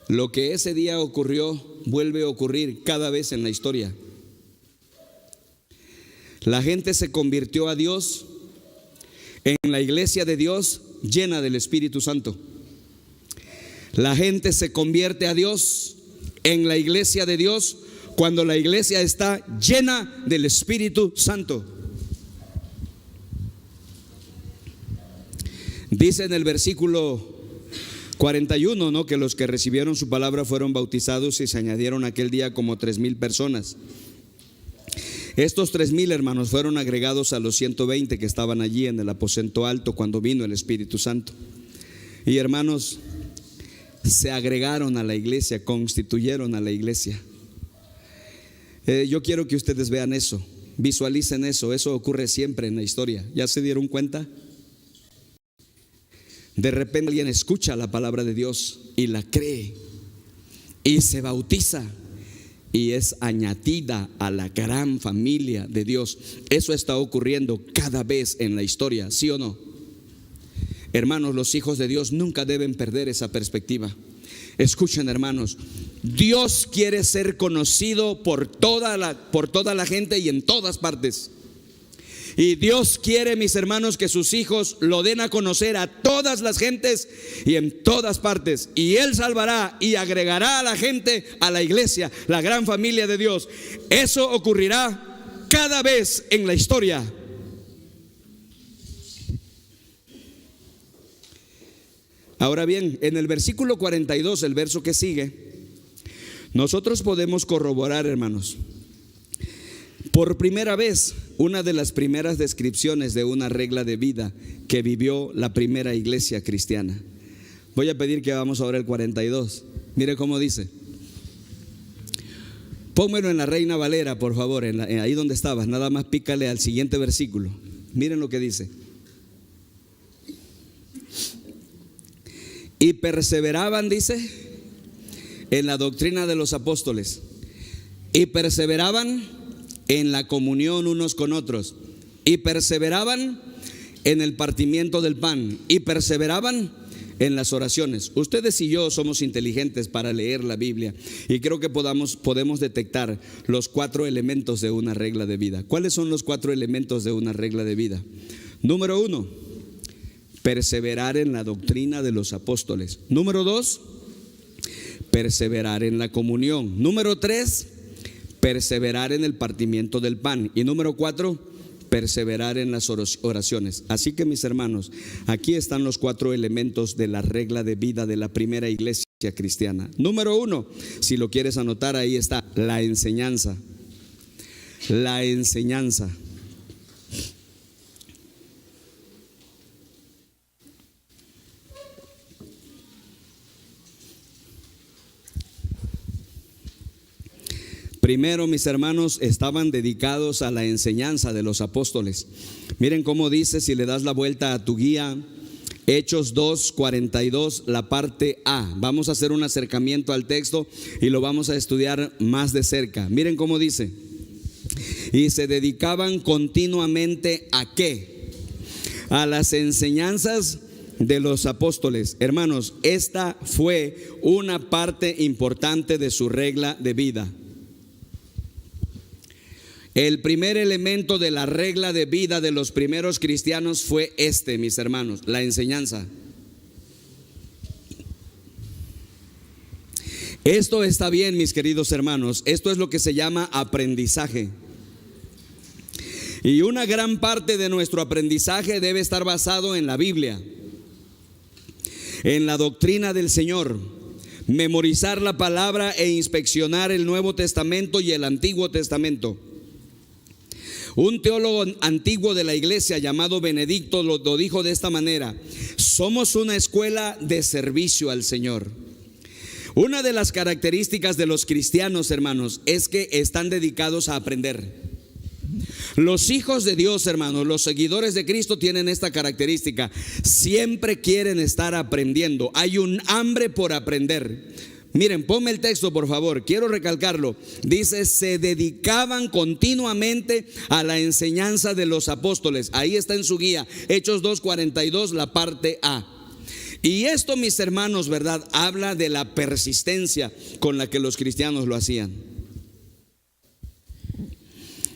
Lo que ese día ocurrió vuelve a ocurrir cada vez en la historia. La gente se convirtió a Dios en la iglesia de Dios, llena del Espíritu Santo. La gente se convierte a Dios en la iglesia de Dios cuando la iglesia está llena del Espíritu Santo. Dice en el versículo 41, ¿no?, que los que recibieron su palabra fueron bautizados y se añadieron aquel día como 3,000 personas. Estos 3,000, hermanos, fueron agregados a los 120 que estaban allí en el aposento alto cuando vino el Espíritu Santo. Y hermanos, se agregaron a la iglesia, constituyeron a la iglesia. Yo quiero que ustedes vean eso, visualicen eso. Eso ocurre siempre en la historia. ¿Ya se dieron cuenta? De repente alguien escucha la palabra de Dios y la cree y se bautiza y es añadida a la gran familia de Dios. Eso está ocurriendo cada vez en la historia, ¿sí o no? Hermanos, los hijos de Dios nunca deben perder esa perspectiva. Escuchen, hermanos, Dios quiere ser conocido por toda la gente y en todas partes. Y Dios quiere, mis hermanos, que sus hijos lo den a conocer a todas las gentes y en todas partes. Y Él salvará y agregará a la gente a la iglesia, la gran familia de Dios. Eso ocurrirá cada vez en la historia. Ahora bien, en el versículo 42, el verso que sigue, nosotros podemos corroborar, hermanos, por primera vez, una de las primeras descripciones de una regla de vida que vivió la primera iglesia cristiana. Voy a pedir que hagamos ahora el 42. Mire cómo dice. Pónmelo en la Reina Valera, por favor, ahí donde estabas. Nada más pícale al siguiente versículo. Miren lo que dice. Y perseveraban, dice, en la doctrina de los apóstoles. Y perseveraban en la comunión unos con otros, y perseveraban en el partimiento del pan, y perseveraban en las oraciones. Ustedes y yo somos inteligentes para leer la Biblia y creo que podemos detectar los 4 elementos de una regla de vida. ¿Cuáles son los 4 elementos de una regla de vida? Número 1, perseverar en la doctrina de los apóstoles. Número 2, perseverar en la comunión. Número 3, perseverar en el partimiento del pan. Y número 4, perseverar en las oraciones. Así que, mis hermanos, aquí están los 4 elementos de la regla de vida de la primera iglesia cristiana. Número 1, si lo quieres anotar, ahí está: la enseñanza. La enseñanza. Primero, mis hermanos, estaban dedicados a la enseñanza de los apóstoles. Miren cómo dice, si le das la vuelta a tu guía, Hechos 2:42, la parte A. Vamos a hacer un acercamiento al texto y lo vamos a estudiar más de cerca. Miren cómo dice: y se dedicaban continuamente ¿a qué? A las enseñanzas de los apóstoles. Hermanos, esta fue una parte importante de su regla de vida. El primer elemento de la regla de vida de los primeros cristianos fue mis hermanos, la enseñanza. Esto está bien, mis queridos hermanos. Esto es lo que se llama aprendizaje. Y una gran parte de nuestro aprendizaje debe estar basado en la Biblia, en la doctrina del Señor. Memorizar la palabra e inspeccionar el Nuevo Testamento y el Antiguo Testamento. Un teólogo antiguo de la iglesia llamado Benedicto lo dijo de esta manera: somos una escuela de servicio al Señor. Una de las características de los cristianos, hermanos, es que están dedicados a aprender. Los hijos de Dios, hermanos, los seguidores de Cristo tienen esta característica: siempre quieren estar aprendiendo. Hay un hambre por aprender. Miren, ponme el texto, por favor, quiero recalcarlo. Dice: se dedicaban continuamente a la enseñanza de los apóstoles. Ahí está en su guía, Hechos 2:42, la parte A. Y esto, mis hermanos, ¿verdad?, habla de la persistencia con la que los cristianos lo hacían.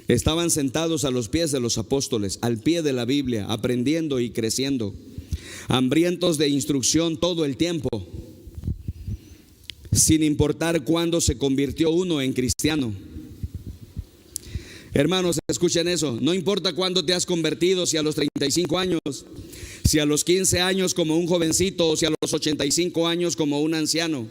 Estaban sentados a los pies de los apóstoles, al pie de la Biblia, aprendiendo y creciendo, hambrientos de instrucción todo el tiempo, sin importar cuándo se convirtió uno en cristiano. Hermanos, escuchen eso: no importa cuándo te has convertido, si a los 35 años, si a los 15 años como un jovencito, o si a los 85 años como un anciano.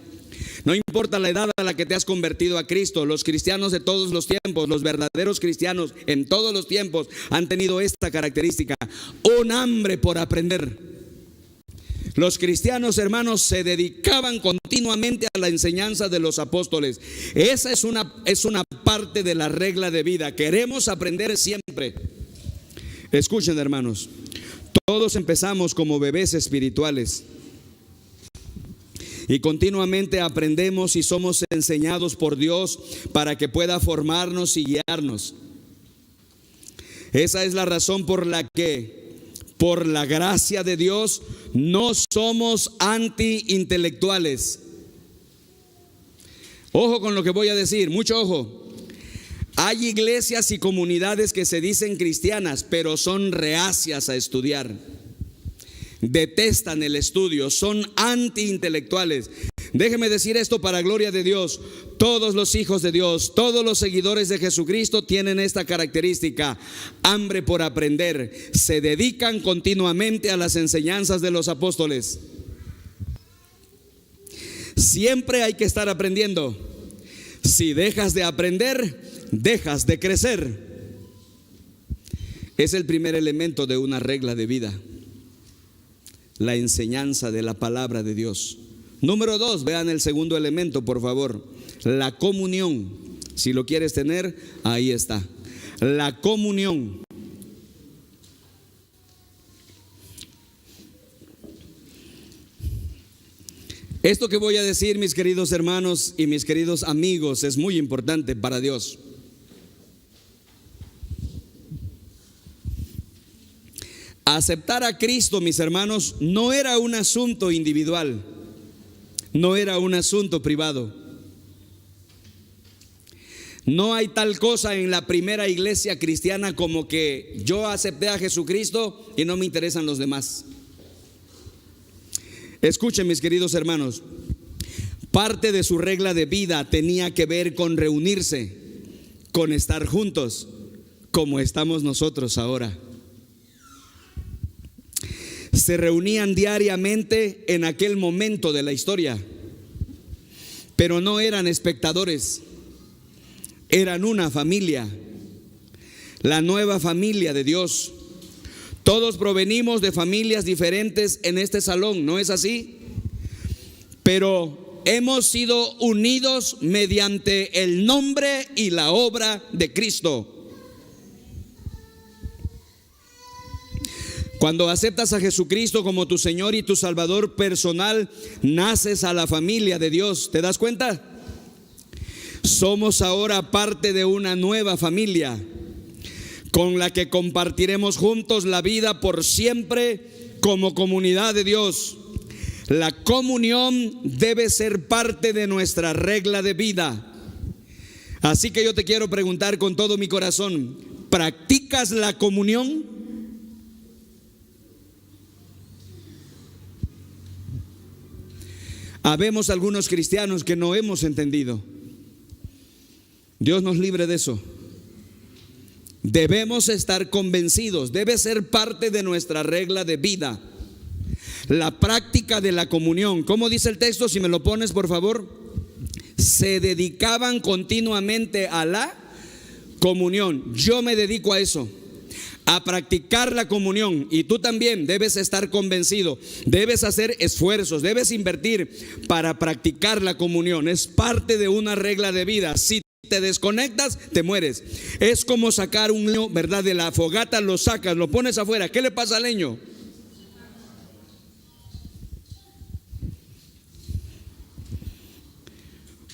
No importa la edad a la que te has convertido a Cristo. Los cristianos de todos los tiempos, los verdaderos cristianos en todos los tiempos, han tenido esta característica: un hambre por aprender. Los cristianos, hermanos, se dedicaban continuamente a la enseñanza de los apóstoles. Esa es una parte de la regla de vida. Queremos aprender siempre. Escuchen, hermanos, todos empezamos como bebés espirituales y continuamente aprendemos y somos enseñados por Dios para que pueda formarnos y guiarnos. Esa es la razón por la que, por la gracia de Dios, no somos anti-intelectuales. Ojo con lo que voy a decir, mucho ojo. Hay iglesias y comunidades que se dicen cristianas, pero son reacias a estudiar. Detestan el estudio, son anti-intelectuales. Déjeme decir esto para gloria de Dios: todos los hijos de Dios, todos los seguidores de Jesucristo tienen esta característica: hambre por aprender. Se dedican continuamente a las enseñanzas de los apóstoles. Siempre hay que estar aprendiendo. Si dejas de aprender, dejas de crecer. Es el primer elemento de una regla de vida: la enseñanza de la palabra de Dios. Número 2, vean el segundo elemento, por favor: la comunión. Si lo quieres tener, ahí está: la comunión. Esto que voy a decir, mis queridos hermanos y mis queridos amigos, es muy importante para Aceptar a Cristo, mis hermanos, no era un asunto individual, no era un asunto privado. No hay tal cosa en la primera iglesia cristiana como que yo acepté a Jesucristo y no me interesan los demás. Escuchen, mis queridos hermanos, parte de su regla de vida tenía que ver con reunirse, con estar juntos, como estamos nosotros ahora. Se reunían diariamente en aquel momento de la historia, pero no eran espectadores, eran una familia, la nueva familia de Dios. Todos provenimos de familias diferentes en este salón, ¿no es así? Pero hemos sido unidos mediante el nombre y la obra de Cristo. Cuando aceptas a Jesucristo como tu Señor y tu Salvador personal, naces a la familia de Dios. ¿Te das cuenta? Somos ahora parte de una nueva familia con la que compartiremos juntos la vida por siempre como comunidad de Dios. La comunión debe ser parte de nuestra regla de vida. Así que yo te quiero preguntar con todo mi corazón, ¿practicas la comunión? Habemos algunos cristianos que no hemos entendido. Dios nos libre de eso. Debemos estar convencidos, debe ser parte de nuestra regla de vida. La práctica de la comunión. ¿Cómo dice el texto? Si me lo pones, por favor. Se dedicaban continuamente a la comunión. Yo me dedico a eso, a practicar la comunión, y tú también debes estar convencido, debes hacer esfuerzos, debes invertir para practicar la comunión. Es parte de una regla de vida. Si te desconectas, te mueres. Es como sacar un leño, ¿verdad? De la fogata, lo sacas, lo pones afuera. ¿Qué le pasa al leño?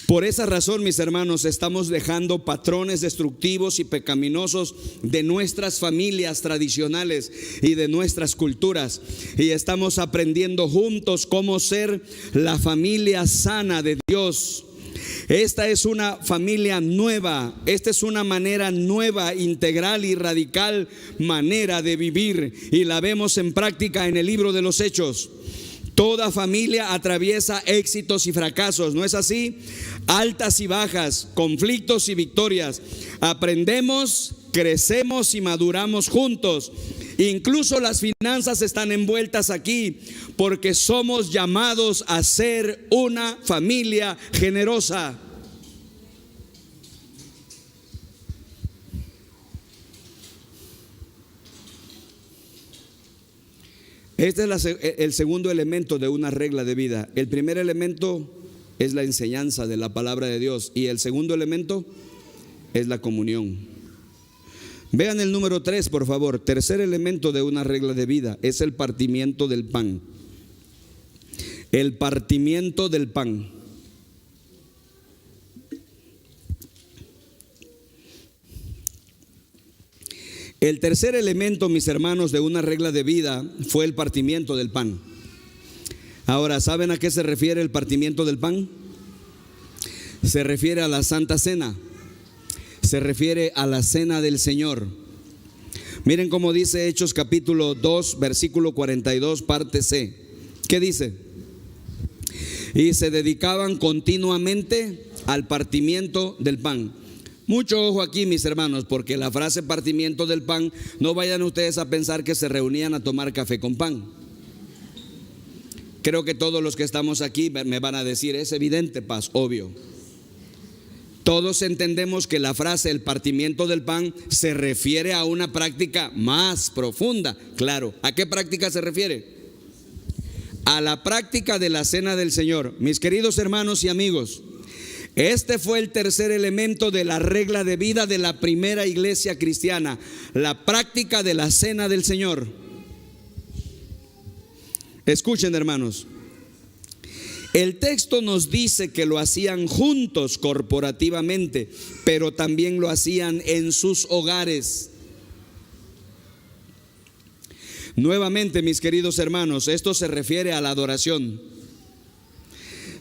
Por esa razón, mis hermanos, estamos dejando patrones destructivos y pecaminosos de nuestras familias tradicionales y de nuestras culturas, y estamos aprendiendo juntos cómo ser la familia sana de Dios. Esta es una familia nueva, esta es una manera nueva, integral y radical manera de vivir, y la vemos en práctica en el libro de los Hechos. Toda familia atraviesa éxitos y fracasos, ¿no es así? Altas y bajas, conflictos y victorias. Aprendemos, crecemos y maduramos juntos. Incluso las finanzas están envueltas aquí, porque somos llamados a ser una familia generosa. Este es el segundo elemento de una regla de vida. El primer elemento es la enseñanza de la palabra de Dios, y el segundo elemento es la comunión. Vean el número 3, por favor. Tercer elemento de una regla de vida es el partimiento del pan. El partimiento del pan. El tercer elemento, mis hermanos, de una regla de vida fue el partimiento del pan. Ahora, ¿saben a qué se refiere el partimiento del pan? Se refiere a la Santa Cena. Se refiere a la Cena del Señor. Miren cómo dice Hechos capítulo 2, versículo 42, parte C. ¿Qué dice? Y se dedicaban continuamente al partimiento del pan. Mucho ojo aquí, mis hermanos, porque la frase partimiento del pan, no vayan ustedes a pensar que se reunían a tomar café con pan. Creo que todos los que estamos aquí me van a decir, es evidente, Paz, obvio. Todos entendemos que la frase el partimiento del pan se refiere a una práctica más profunda. Claro, ¿a qué práctica se refiere? A la práctica de la Cena del Señor. Mis queridos hermanos y amigos, este fue el tercer elemento de la regla de vida de la primera iglesia cristiana, la práctica de la Cena del Señor. Escuchen, hermanos, el texto nos dice que lo hacían juntos corporativamente, pero también lo hacían en sus hogares. Nuevamente, mis queridos hermanos, esto se refiere a la adoración.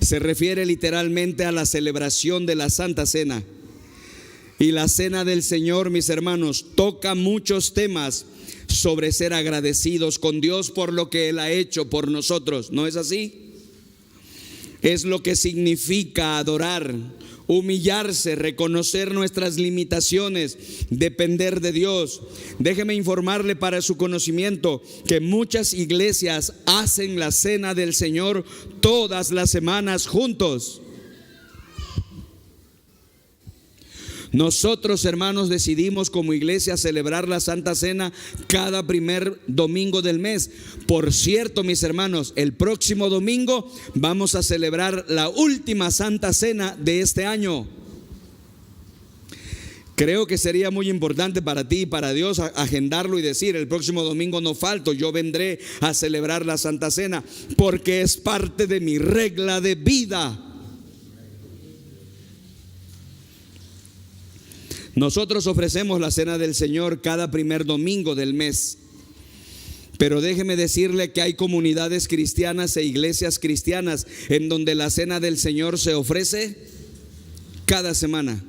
Se refiere literalmente a la celebración de la Santa Cena. Y la Cena del Señor, mis hermanos, toca muchos temas sobre ser agradecidos con Dios por lo que Él ha hecho por nosotros. ¿No es así? Es lo que significa adorar, humillarse, reconocer nuestras limitaciones, depender de Dios. Déjeme informarle para su conocimiento que muchas iglesias hacen la Cena del Señor todas las semanas juntos. Nosotros, hermanos, decidimos como iglesia celebrar la Santa Cena cada primer domingo del mes. Por cierto, mis hermanos, el próximo domingo vamos a celebrar la última Santa Cena de este año. Creo que sería muy importante para ti y para Dios agendarlo y decir: el próximo domingo no falto, yo vendré a celebrar la Santa Cena, porque es parte de mi regla de vida. Nosotros ofrecemos la Cena del Señor cada primer domingo del mes. Pero déjeme decirle que hay comunidades cristianas e iglesias cristianas en donde la Cena del Señor se ofrece cada semana.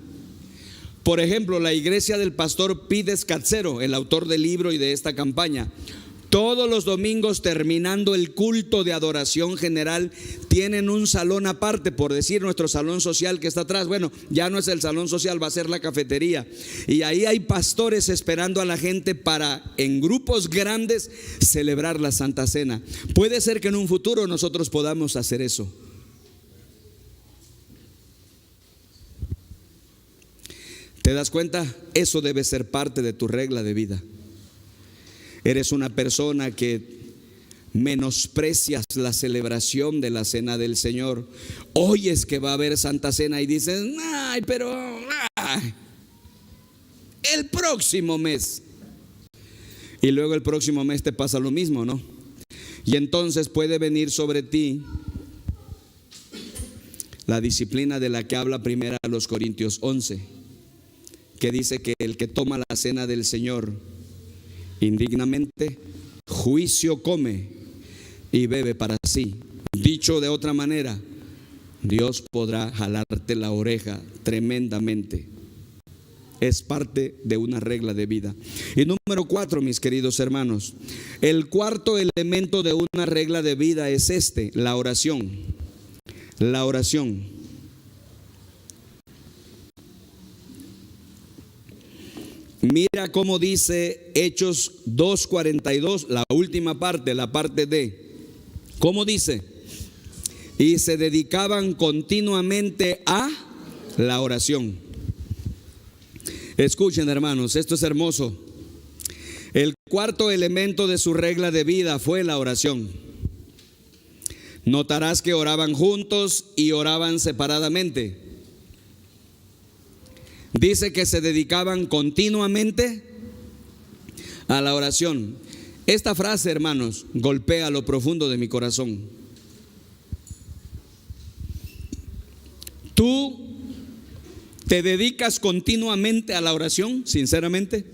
Por ejemplo, la iglesia del pastor Pete Scazzero, el autor del libro y de esta campaña. Todos los domingos, terminando el culto de adoración general, tienen un salón aparte, por decir nuestro salón social que está atrás. Bueno, ya no es el salón social, va a ser la cafetería. Y ahí hay pastores esperando a la gente para, en grupos grandes, celebrar la Santa Cena. Puede ser que en un futuro nosotros podamos hacer eso. ¿Te das cuenta? Eso debe ser parte de tu regla de vida. Eres una persona que menosprecias la celebración de la Cena del Señor. Oyes que va a haber Santa Cena y dices: ay, pero el próximo mes. Y luego el próximo mes te pasa lo mismo, ¿no? Y entonces puede venir sobre ti la disciplina de la que habla primera a los Corintios 11, que dice que el que toma la Cena del Señor indignamente, juicio come y bebe para sí. Dicho de otra manera, Dios podrá jalarte la oreja tremendamente. Es parte de una regla de vida. Y número 4, mis queridos hermanos, el cuarto elemento de una regla de vida es la oración. La oración. Mira cómo dice Hechos 2:42, la última parte, la parte D. ¿Cómo dice? Y se dedicaban continuamente a la oración. Escuchen, hermanos, esto es hermoso. El cuarto elemento de su regla de vida fue la oración. Notarás que oraban juntos y oraban separadamente. Dice que se dedicaban continuamente a la oración. Esta frase, hermanos, golpea lo profundo de mi corazón. ¿Tú te dedicas continuamente a la oración, sinceramente?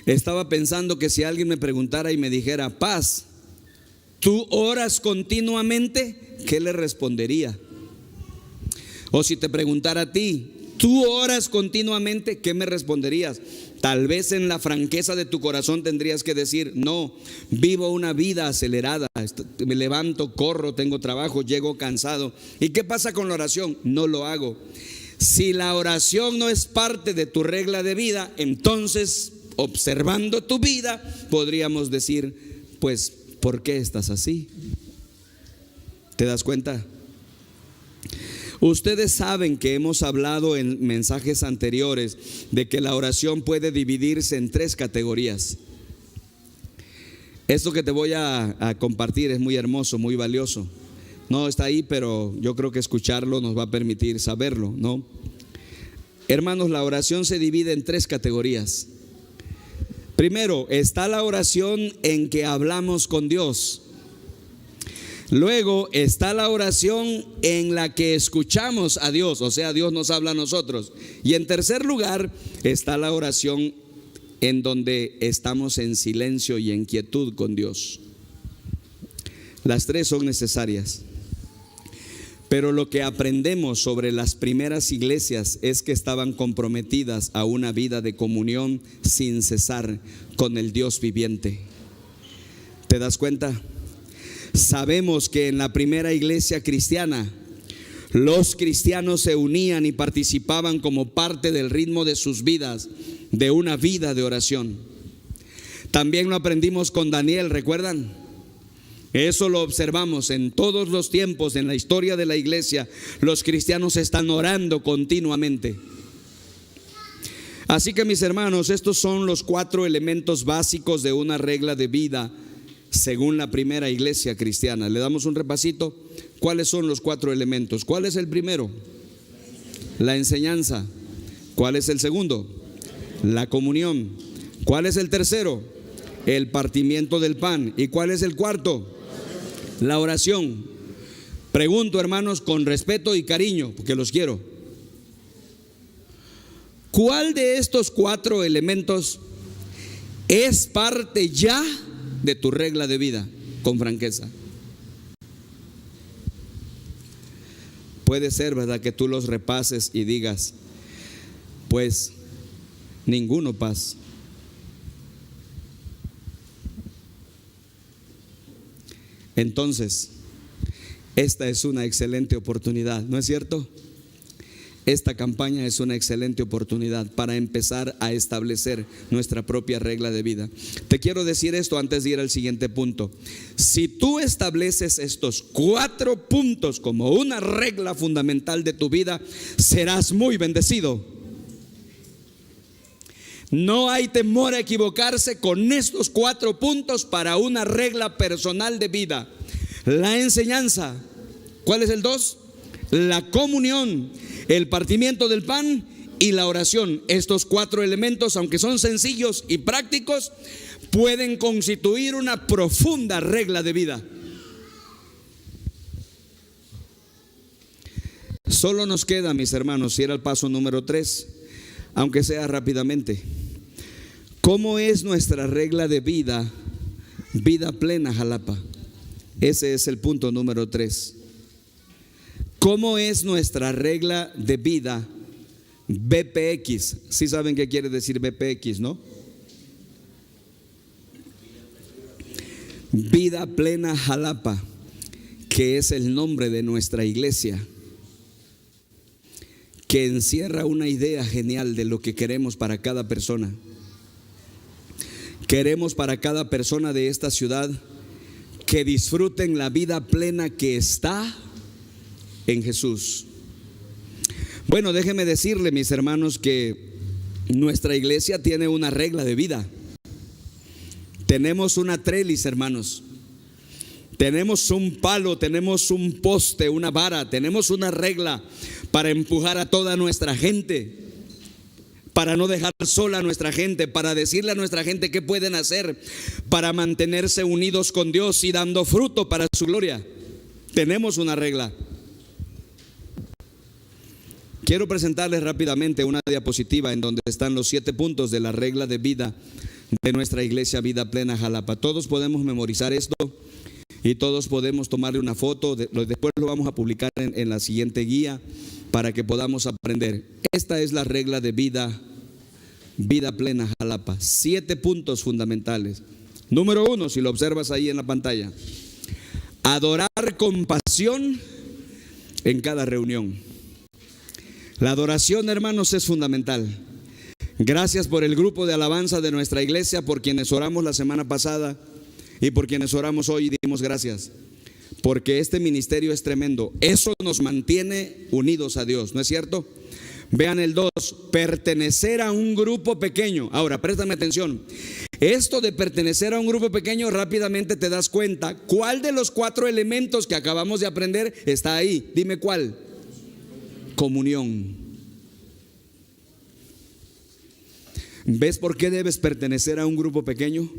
Estaba pensando que si alguien me preguntara y me dijera: Paz, ¿tú oras continuamente? ¿Qué le respondería? O si te preguntara a ti: ¿tú oras continuamente? ¿Qué me responderías? Tal vez en la franqueza de tu corazón tendrías que decir: no, vivo una vida acelerada, me levanto, corro, tengo trabajo, llego cansado. ¿Y qué pasa con la oración? No lo hago. Si la oración no es parte de tu regla de vida, entonces, observando tu vida, podríamos decir: pues, ¿por qué estás así? ¿Te das cuenta? Ustedes saben que hemos hablado en mensajes anteriores de que la oración puede dividirse en 3 categorías. Esto que te voy a compartir es muy hermoso, muy valioso. No está ahí, pero yo creo que escucharlo nos va a permitir saberlo, ¿no? Hermanos, la oración se divide en 3 categorías. Primero, está la oración en que hablamos con Dios. Luego está la oración en la que escuchamos a Dios, o sea, Dios nos habla a nosotros. Y en tercer lugar está la oración en donde estamos en silencio y en quietud con Dios. Las tres son necesarias. Pero lo que aprendemos sobre las primeras iglesias es que estaban comprometidas a una vida de comunión sin cesar con el Dios viviente. ¿Te das cuenta? Sabemos que en la primera iglesia cristiana, los cristianos se unían y participaban como parte del ritmo de sus vidas, de una vida de oración. También lo aprendimos con Daniel, ¿recuerdan? Eso lo observamos en todos los tiempos, en la historia de la iglesia. Los cristianos están orando continuamente. Así que, mis hermanos, estos son los 4 elementos básicos de una regla de vida según la primera iglesia cristiana. Le damos un repasito. ¿Cuáles son los 4 elementos? ¿Cuál es el primero? La enseñanza. ¿Cuál es el segundo? La comunión. ¿Cuál es el tercero? El partimiento del pan. ¿Y cuál es el cuarto? La oración. Pregunto, hermanos, con respeto y cariño, porque los quiero. ¿Cuál de estos 4 elementos es parte ya de tu regla de vida? Con franqueza. Puede ser, ¿verdad?, que tú los repases y digas, pues ninguno, paz. Entonces, esta es una excelente oportunidad, ¿no es cierto? Esta campaña es una excelente oportunidad para empezar a establecer nuestra propia regla de vida. Te quiero decir esto antes de ir al siguiente punto. Si tú estableces estos 4 puntos como una regla fundamental de tu vida, serás muy bendecido. No hay temor a equivocarse con estos 4 puntos para una regla personal de vida. La enseñanza. ¿Cuál es el 2? La comunión, el partimiento del pan y la oración. Estos 4 elementos, aunque son sencillos y prácticos, pueden constituir una profunda regla de vida. Solo nos queda, mis hermanos, ir al paso número 3, aunque sea rápidamente. ¿Cómo es nuestra regla de vida? Vida plena, Jalapa. Ese es el punto número 3. ¿Cómo es nuestra regla de vida? BPX. ¿Sí saben qué quiere decir BPX, no? Vida plena Jalapa, que es el nombre de nuestra iglesia, que encierra una idea genial de lo que queremos para cada persona. Queremos para cada persona de esta ciudad que disfruten la vida plena que está en Jesús. Bueno, déjenme decirle, mis hermanos, que nuestra iglesia tiene una regla de vida. Tenemos una trellis, hermanos. Tenemos un palo, tenemos un poste, una vara, tenemos una regla para empujar a toda nuestra gente, para no dejar sola a nuestra gente, para decirle a nuestra gente qué pueden hacer para mantenerse unidos con Dios y dando fruto para su gloria. Tenemos una regla. Quiero presentarles rápidamente una diapositiva en donde están los 7 puntos de la regla de vida de nuestra iglesia Vida Plena Jalapa. Todos podemos memorizar esto y todos podemos tomarle una foto. Después lo vamos a publicar en la siguiente guía para que podamos aprender. Esta es la regla de vida, Vida Plena Jalapa. 7 puntos fundamentales. Número 1, si lo observas ahí en la pantalla: adorar con pasión en cada reunión. La adoración, hermanos, es fundamental. Gracias por el grupo de alabanza de nuestra iglesia, por quienes oramos la semana pasada y por quienes oramos hoy, y dimos gracias, porque este ministerio es tremendo. Eso nos mantiene unidos a Dios, ¿no es cierto? Vean el 2, pertenecer a un grupo pequeño. Ahora, préstame atención. Esto de pertenecer a un grupo pequeño, rápidamente te das cuenta cuál de los 4 elementos que acabamos de aprender está ahí. Dime cuál. Comunión. ¿Ves por qué debes pertenecer a un grupo pequeño?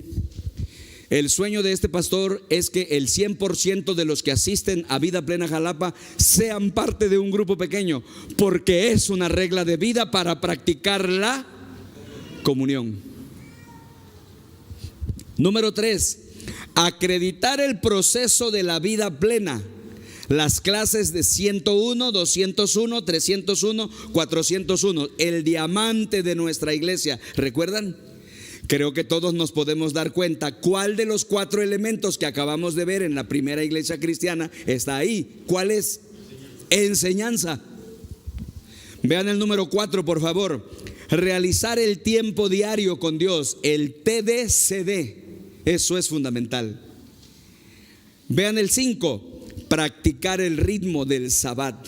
El sueño de este pastor es que el 100% de los que asisten a Vida Plena Jalapa sean parte de un grupo pequeño, porque es una regla de vida para practicar la comunión. Número 3, acreditar el proceso de la vida plena. Las clases de 101, 201, 301, 401, el diamante de nuestra iglesia. ¿Recuerdan? Creo que todos nos podemos dar cuenta cuál de los 4 elementos que acabamos de ver en la primera iglesia cristiana está ahí. ¿Cuál es? Enseñanza. Vean el número 4, por favor. Realizar el tiempo diario con Dios, el TDCD. Eso es fundamental. Vean el 5. Practicar el ritmo del Sabbat.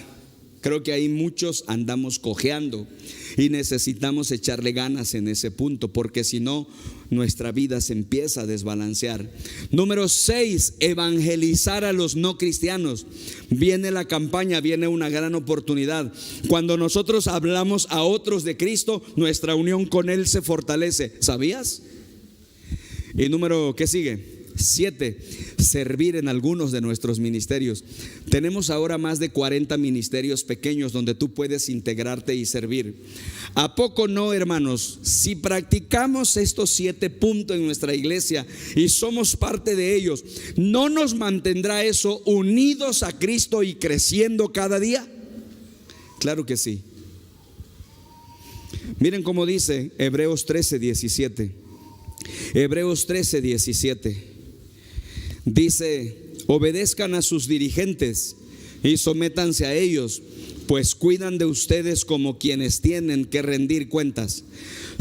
Creo que ahí muchos andamos cojeando y necesitamos echarle ganas en ese punto, porque si no, nuestra vida se empieza a desbalancear. Número 6, evangelizar a los no cristianos. Viene la campaña, viene una gran oportunidad. Cuando nosotros hablamos a otros de Cristo, nuestra unión con Él se fortalece. ¿Sabías? Y número, ¿qué sigue? 7, servir en algunos de nuestros ministerios. Tenemos ahora más de 40 ministerios pequeños donde tú puedes integrarte y servir. ¿A poco no, hermanos? Si practicamos estos 7 puntos en nuestra iglesia y somos parte de ellos, ¿no nos mantendrá eso unidos a Cristo y creciendo cada día? Claro que sí. Miren cómo dice Hebreos 13:17. Hebreos 13:17. Dice: obedezcan a sus dirigentes y sométanse a ellos, pues cuidan de ustedes como quienes tienen que rendir cuentas.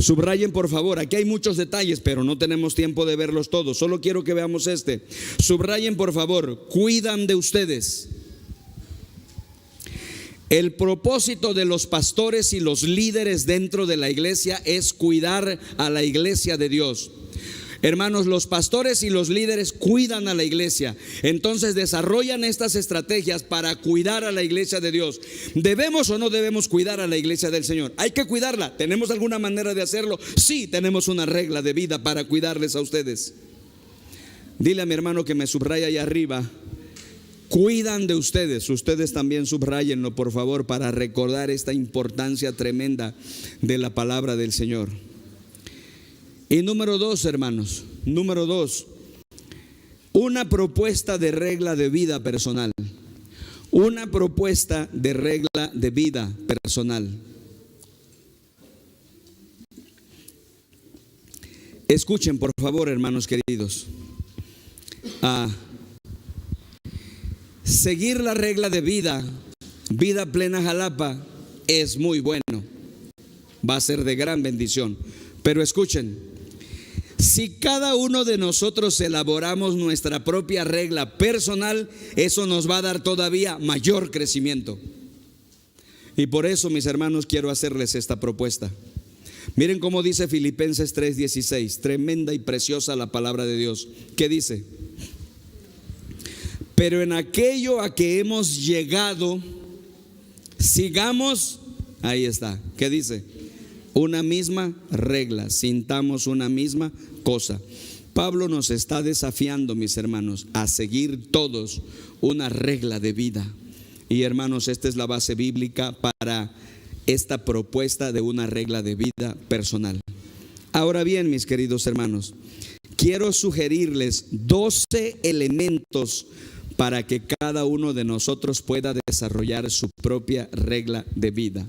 Subrayen por favor, aquí hay muchos detalles, pero no tenemos tiempo de verlos todos. Solo quiero que veamos este. Subrayen por favor, cuidan de ustedes. El propósito de los pastores y los líderes dentro de la iglesia es cuidar a la iglesia de Dios. Hermanos, los pastores y los líderes cuidan a la iglesia. Entonces desarrollan estas estrategias para cuidar a la iglesia de Dios. ¿Debemos o no debemos cuidar a la iglesia del Señor? Hay que cuidarla. ¿Tenemos alguna manera de hacerlo? Sí, tenemos una regla de vida para cuidarles a ustedes. Dile a mi hermano que me subraya ahí arriba: cuidan de ustedes. Ustedes también subrayenlo por favor, para recordar esta importancia tremenda de la palabra del Señor. Y número 2, hermanos, número 2, una propuesta de regla de vida personal. Una propuesta de regla de vida personal. Escuchen por favor, hermanos queridos. Seguir la regla de vida, vida plena Jalapa, es muy bueno. Va a ser de gran bendición. Pero escuchen, si cada uno de nosotros elaboramos nuestra propia regla personal, eso nos va a dar todavía mayor crecimiento. Y por eso, mis hermanos, quiero hacerles esta propuesta. Miren cómo dice Filipenses 3:16, tremenda y preciosa la palabra de Dios. ¿Qué dice? Pero en aquello a que hemos llegado, sigamos, ahí está, ¿qué dice? Una misma regla, sintamos una misma cosa. Pablo nos está desafiando, mis hermanos, a seguir todos una regla de vida. Y hermanos, esta es la base bíblica para esta propuesta de una regla de vida personal. Ahora bien, mis queridos hermanos, quiero sugerirles 12 elementos para que cada uno de nosotros pueda desarrollar su propia regla de vida.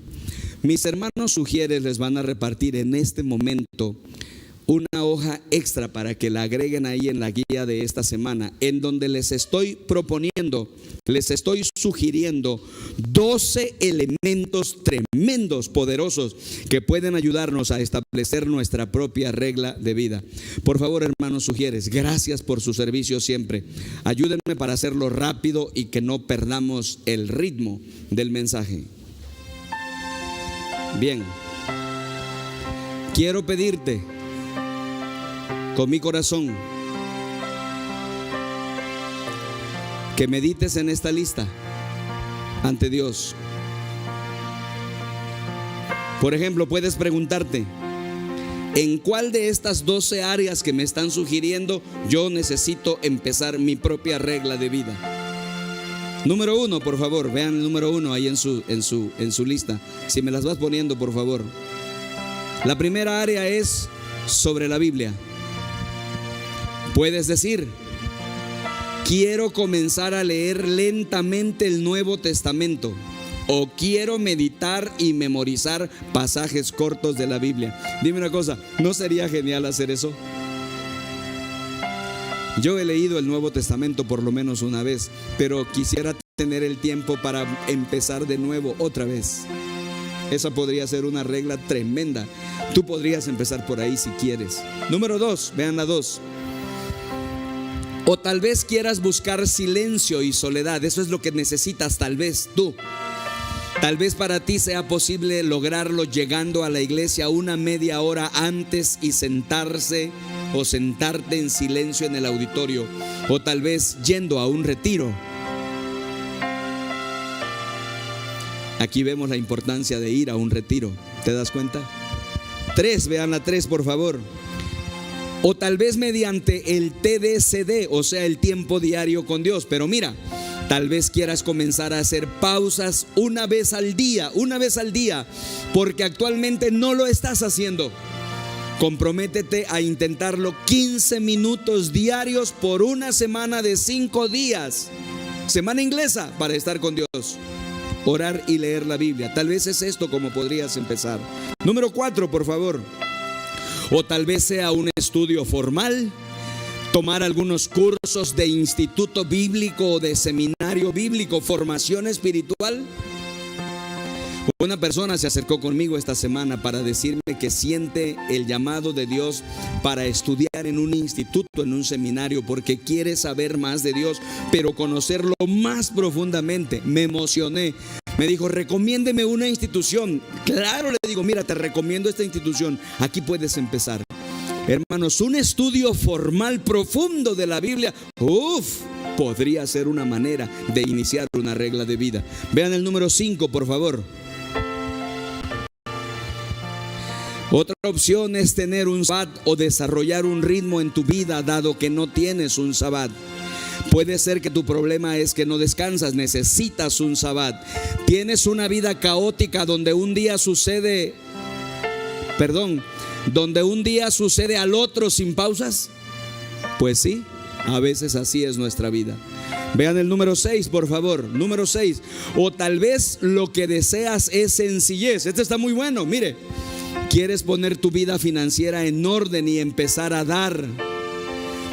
Mis hermanos sugieres les van a repartir en este momento una hoja extra para que la agreguen ahí en la guía de esta semana, en donde les estoy proponiendo, les estoy sugiriendo 12 elementos tremendos, poderosos, que pueden ayudarnos a establecer nuestra propia regla de vida. Por favor, hermanos sugieres, gracias por su servicio siempre. Ayúdenme para hacerlo rápido y que no perdamos el ritmo del mensaje. Bien, quiero pedirte con mi corazón que medites en esta lista ante Dios. Por ejemplo, puedes preguntarte: ¿en cuál de estas 12 áreas que me están sugiriendo yo necesito empezar mi propia regla de vida? Número 1, por favor, vean el número 1 ahí en su lista. Si me las vas poniendo, por favor. La primera área es sobre la Biblia. Puedes decir: quiero comenzar a leer lentamente el Nuevo Testamento, o quiero meditar y memorizar pasajes cortos de la Biblia. Dime una cosa, ¿no sería genial hacer eso? Yo he leído el Nuevo Testamento por lo menos una vez, pero quisiera tener el tiempo para empezar de nuevo otra vez. Esa podría ser una regla tremenda. Tú podrías empezar por ahí si quieres. Número 2, vean la 2. O tal vez quieras buscar silencio y soledad. Eso es lo que necesitas, tal vez tú. Tal vez para ti sea posible lograrlo llegando a la iglesia una media hora antes y sentarse o sentarte en silencio en el auditorio, o tal vez yendo a un retiro. Aquí vemos la importancia de ir a un retiro. ¿Te das cuenta? 3, vean la 3 por favor. O tal vez mediante el TDCD, o sea, el tiempo diario con Dios. Pero mira, tal vez quieras comenzar a hacer pausas una vez al día, porque actualmente no lo estás haciendo. Comprométete a intentarlo 15 minutos diarios por una semana de 5 días. Semana inglesa para estar con Dios. Orar y leer la Biblia. Tal vez es esto como podrías empezar. Número 4, por favor. O tal vez sea un estudio formal, tomar algunos cursos de instituto bíblico o de seminario bíblico, formación espiritual. Una persona se acercó conmigo esta semana para decirme que siente el llamado de Dios para estudiar en un instituto, en un seminario, porque quiere saber más de Dios, pero conocerlo más profundamente. Me emocioné. Me dijo: recomiéndeme una institución. Claro, le digo: mira, te recomiendo esta institución. Aquí puedes empezar. Hermanos, un estudio formal profundo de la Biblia, podría ser una manera de iniciar una regla de vida. Vean el número 5, por favor. Otra opción es tener un sabbat o desarrollar un ritmo en tu vida, dado que no tienes un sabbat. Puede ser que tu problema es que no descansas, necesitas un sabbat. Tienes una vida caótica donde un día sucede al otro sin pausas. Pues sí, a veces así es nuestra vida. Vean el número 6, por favor. Número 6. O tal vez lo que deseas es sencillez. Este está muy bueno, mire. Quieres poner tu vida financiera en orden y empezar a dar.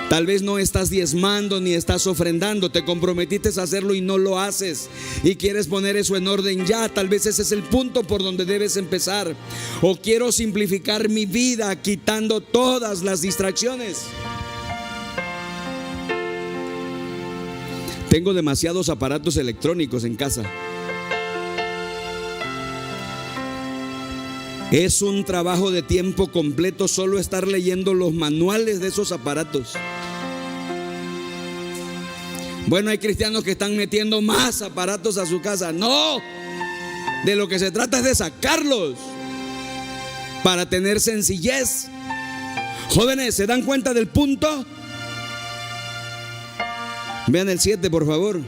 Tal vez no estás diezmando ni estás ofrendando. Te comprometiste a hacerlo y no lo haces, y quieres poner eso en orden ya. Tal vez ese es el punto por donde debes empezar. O quiero simplificar mi vida quitando todas las distracciones. Tengo demasiados aparatos electrónicos en casa. Es un trabajo de tiempo completo solo estar leyendo los manuales de esos aparatos. Bueno, hay cristianos que están metiendo más aparatos a su casa. No, de lo que se trata es de sacarlos para tener sencillez. Jóvenes, ¿se dan cuenta del punto? Vean el 7, por favor.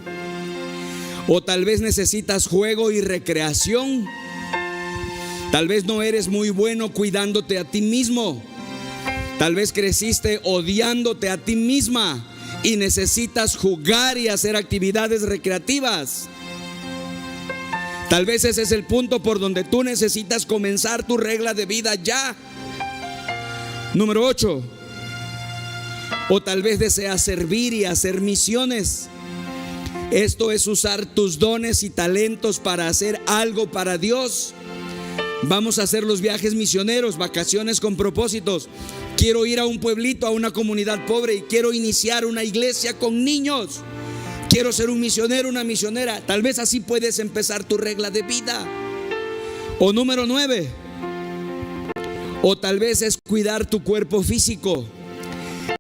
O tal vez necesitas juego y recreación. Tal vez no eres muy bueno cuidándote a ti mismo. Tal vez creciste odiándote a ti misma y necesitas jugar y hacer actividades recreativas. Tal vez ese es el punto por donde tú necesitas comenzar tu regla de vida ya. Número 8. O tal vez deseas servir y hacer misiones. Esto es usar tus dones y talentos para hacer algo para Dios. Vamos a hacer los viajes misioneros, vacaciones con propósitos. Quiero ir a un pueblito, a una comunidad pobre, y quiero iniciar una iglesia con niños. Quiero ser un misionero, una misionera. Tal vez así puedes empezar tu regla de vida. O número 9. O tal vez es cuidar tu cuerpo físico.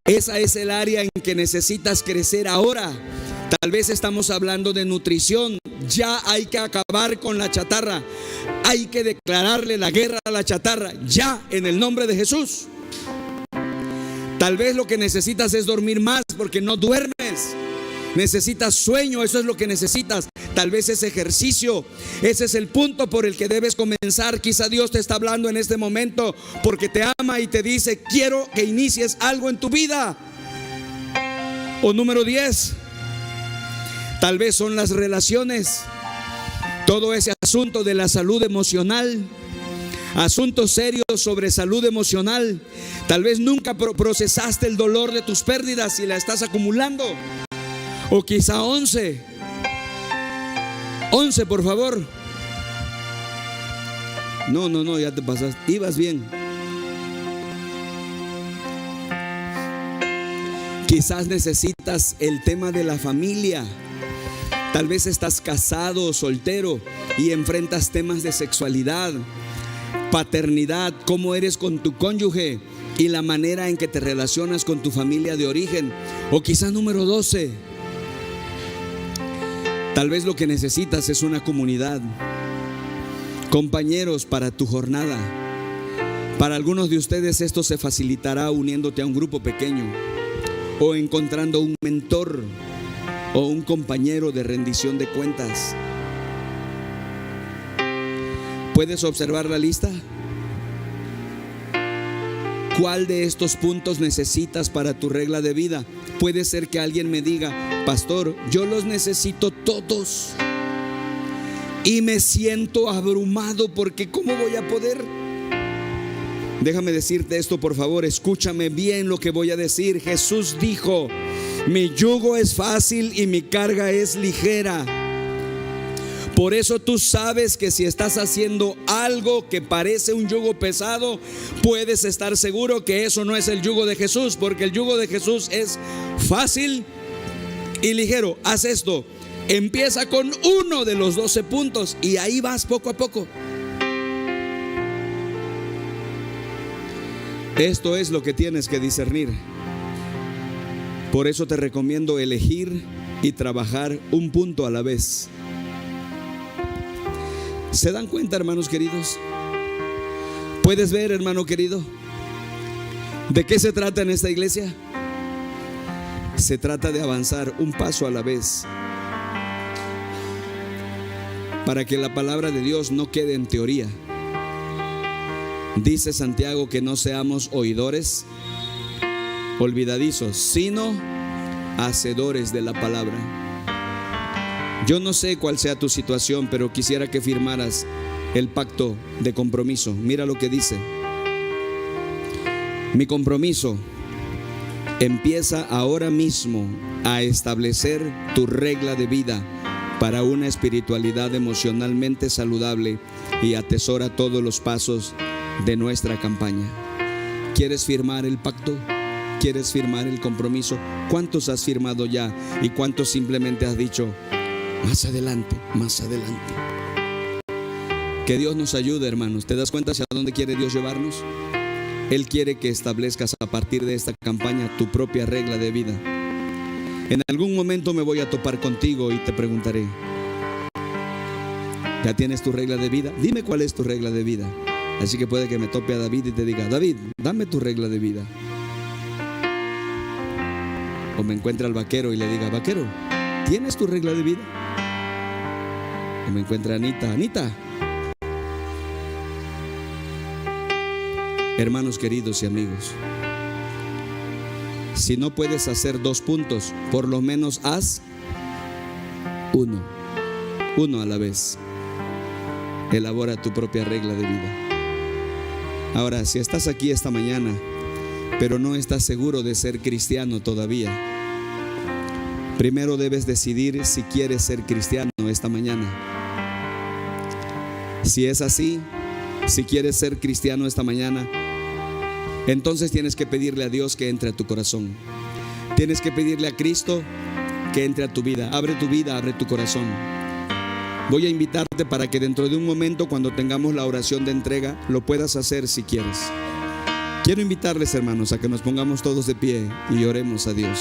Esa es el área en que necesitas crecer ahora. Tal vez estamos hablando de nutrición. Ya hay que acabar con la chatarra. Hay que declararle la guerra a la chatarra, ya, en el nombre de Jesús. Tal vez lo que necesitas es dormir más porque no duermes. Necesitas sueño, eso es lo que necesitas. Tal vez es ejercicio. Ese es el punto por el que debes comenzar. Quizá Dios te está hablando en este momento porque te ama y te dice: quiero que inicies algo en tu vida. O número 10, tal vez son las relaciones. Todo ese asunto de la salud emocional, asuntos serios sobre salud emocional. Tal vez nunca procesaste el dolor de tus pérdidas y la estás acumulando. O quizá 11, por favor. No, ya te pasaste. Ibas bien. Quizás necesitas el tema de la familia. Tal vez estás casado o soltero y enfrentas temas de sexualidad, paternidad, cómo eres con tu cónyuge y la manera en que te relacionas con tu familia de origen. O quizá número 12, tal vez lo que necesitas es una comunidad, compañeros para tu jornada. Para algunos de ustedes esto se facilitará uniéndote a un grupo pequeño o encontrando un mentor o un compañero de rendición de cuentas. ¿Puedes observar la lista? ¿Cuál de estos puntos necesitas para tu regla de vida? Puede ser que alguien me diga: pastor, yo los necesito todos y me siento abrumado porque ¿cómo voy a poder? Déjame decirte esto, por favor, escúchame bien lo que voy a decir. Jesús dijo: mi yugo es fácil y mi carga es ligera. Por eso tú sabes que si estás haciendo algo que parece un yugo pesado, puedes estar seguro que eso no es el yugo de Jesús, porque el yugo de Jesús es fácil y ligero. Haz esto: empieza con uno de los 12 puntos y ahí vas poco a poco. Esto es lo que tienes que discernir. Por eso te recomiendo elegir y trabajar un punto a la vez. ¿Se dan cuenta, hermanos queridos? ¿Puedes ver, hermano querido, de qué se trata en esta iglesia? Se trata de avanzar un paso a la vez, para que la palabra de Dios no quede en teoría. Dice Santiago que no seamos oidores olvidadizos, sino hacedores de la palabra. Yo no sé cuál sea tu situación, pero quisiera que firmaras el pacto de compromiso. Mira lo que dice: mi compromiso empieza ahora mismo a establecer tu regla de vida para una espiritualidad emocionalmente saludable y atesora todos los pasos de nuestra campaña. ¿Quieres firmar el pacto? ¿Quieres firmar el compromiso? ¿Cuántos has firmado ya? ¿Y cuántos simplemente has dicho: más adelante, más adelante? Que Dios nos ayude, hermanos. ¿Te das cuenta hacia dónde quiere Dios llevarnos? Él quiere que establezcas a partir de esta campaña tu propia regla de vida. En algún momento me voy a topar contigo y te preguntaré: ¿ya tienes tu regla de vida? Dime cuál es tu regla de vida. Así que puede que me tope a David y te diga: David, dame tu regla de vida. O me encuentre al vaquero y le diga: vaquero, ¿tienes tu regla de vida? O me encuentre a Anita. Hermanos queridos y amigos, si no puedes hacer 2 puntos, por lo menos haz uno a la vez. Elabora tu propia regla de vida. Ahora, si estás aquí esta mañana, pero no estás seguro de ser cristiano todavía, primero debes decidir si quieres ser cristiano esta mañana. Si es así, si quieres ser cristiano esta mañana, entonces tienes que pedirle a Dios que entre a tu corazón. Tienes que pedirle a Cristo que entre a tu vida. Abre tu vida, abre tu corazón. Voy a invitarte para que dentro de un momento, cuando tengamos la oración de entrega, lo puedas hacer si quieres. Quiero invitarles, hermanos, a que nos pongamos todos de pie y oremos a Dios.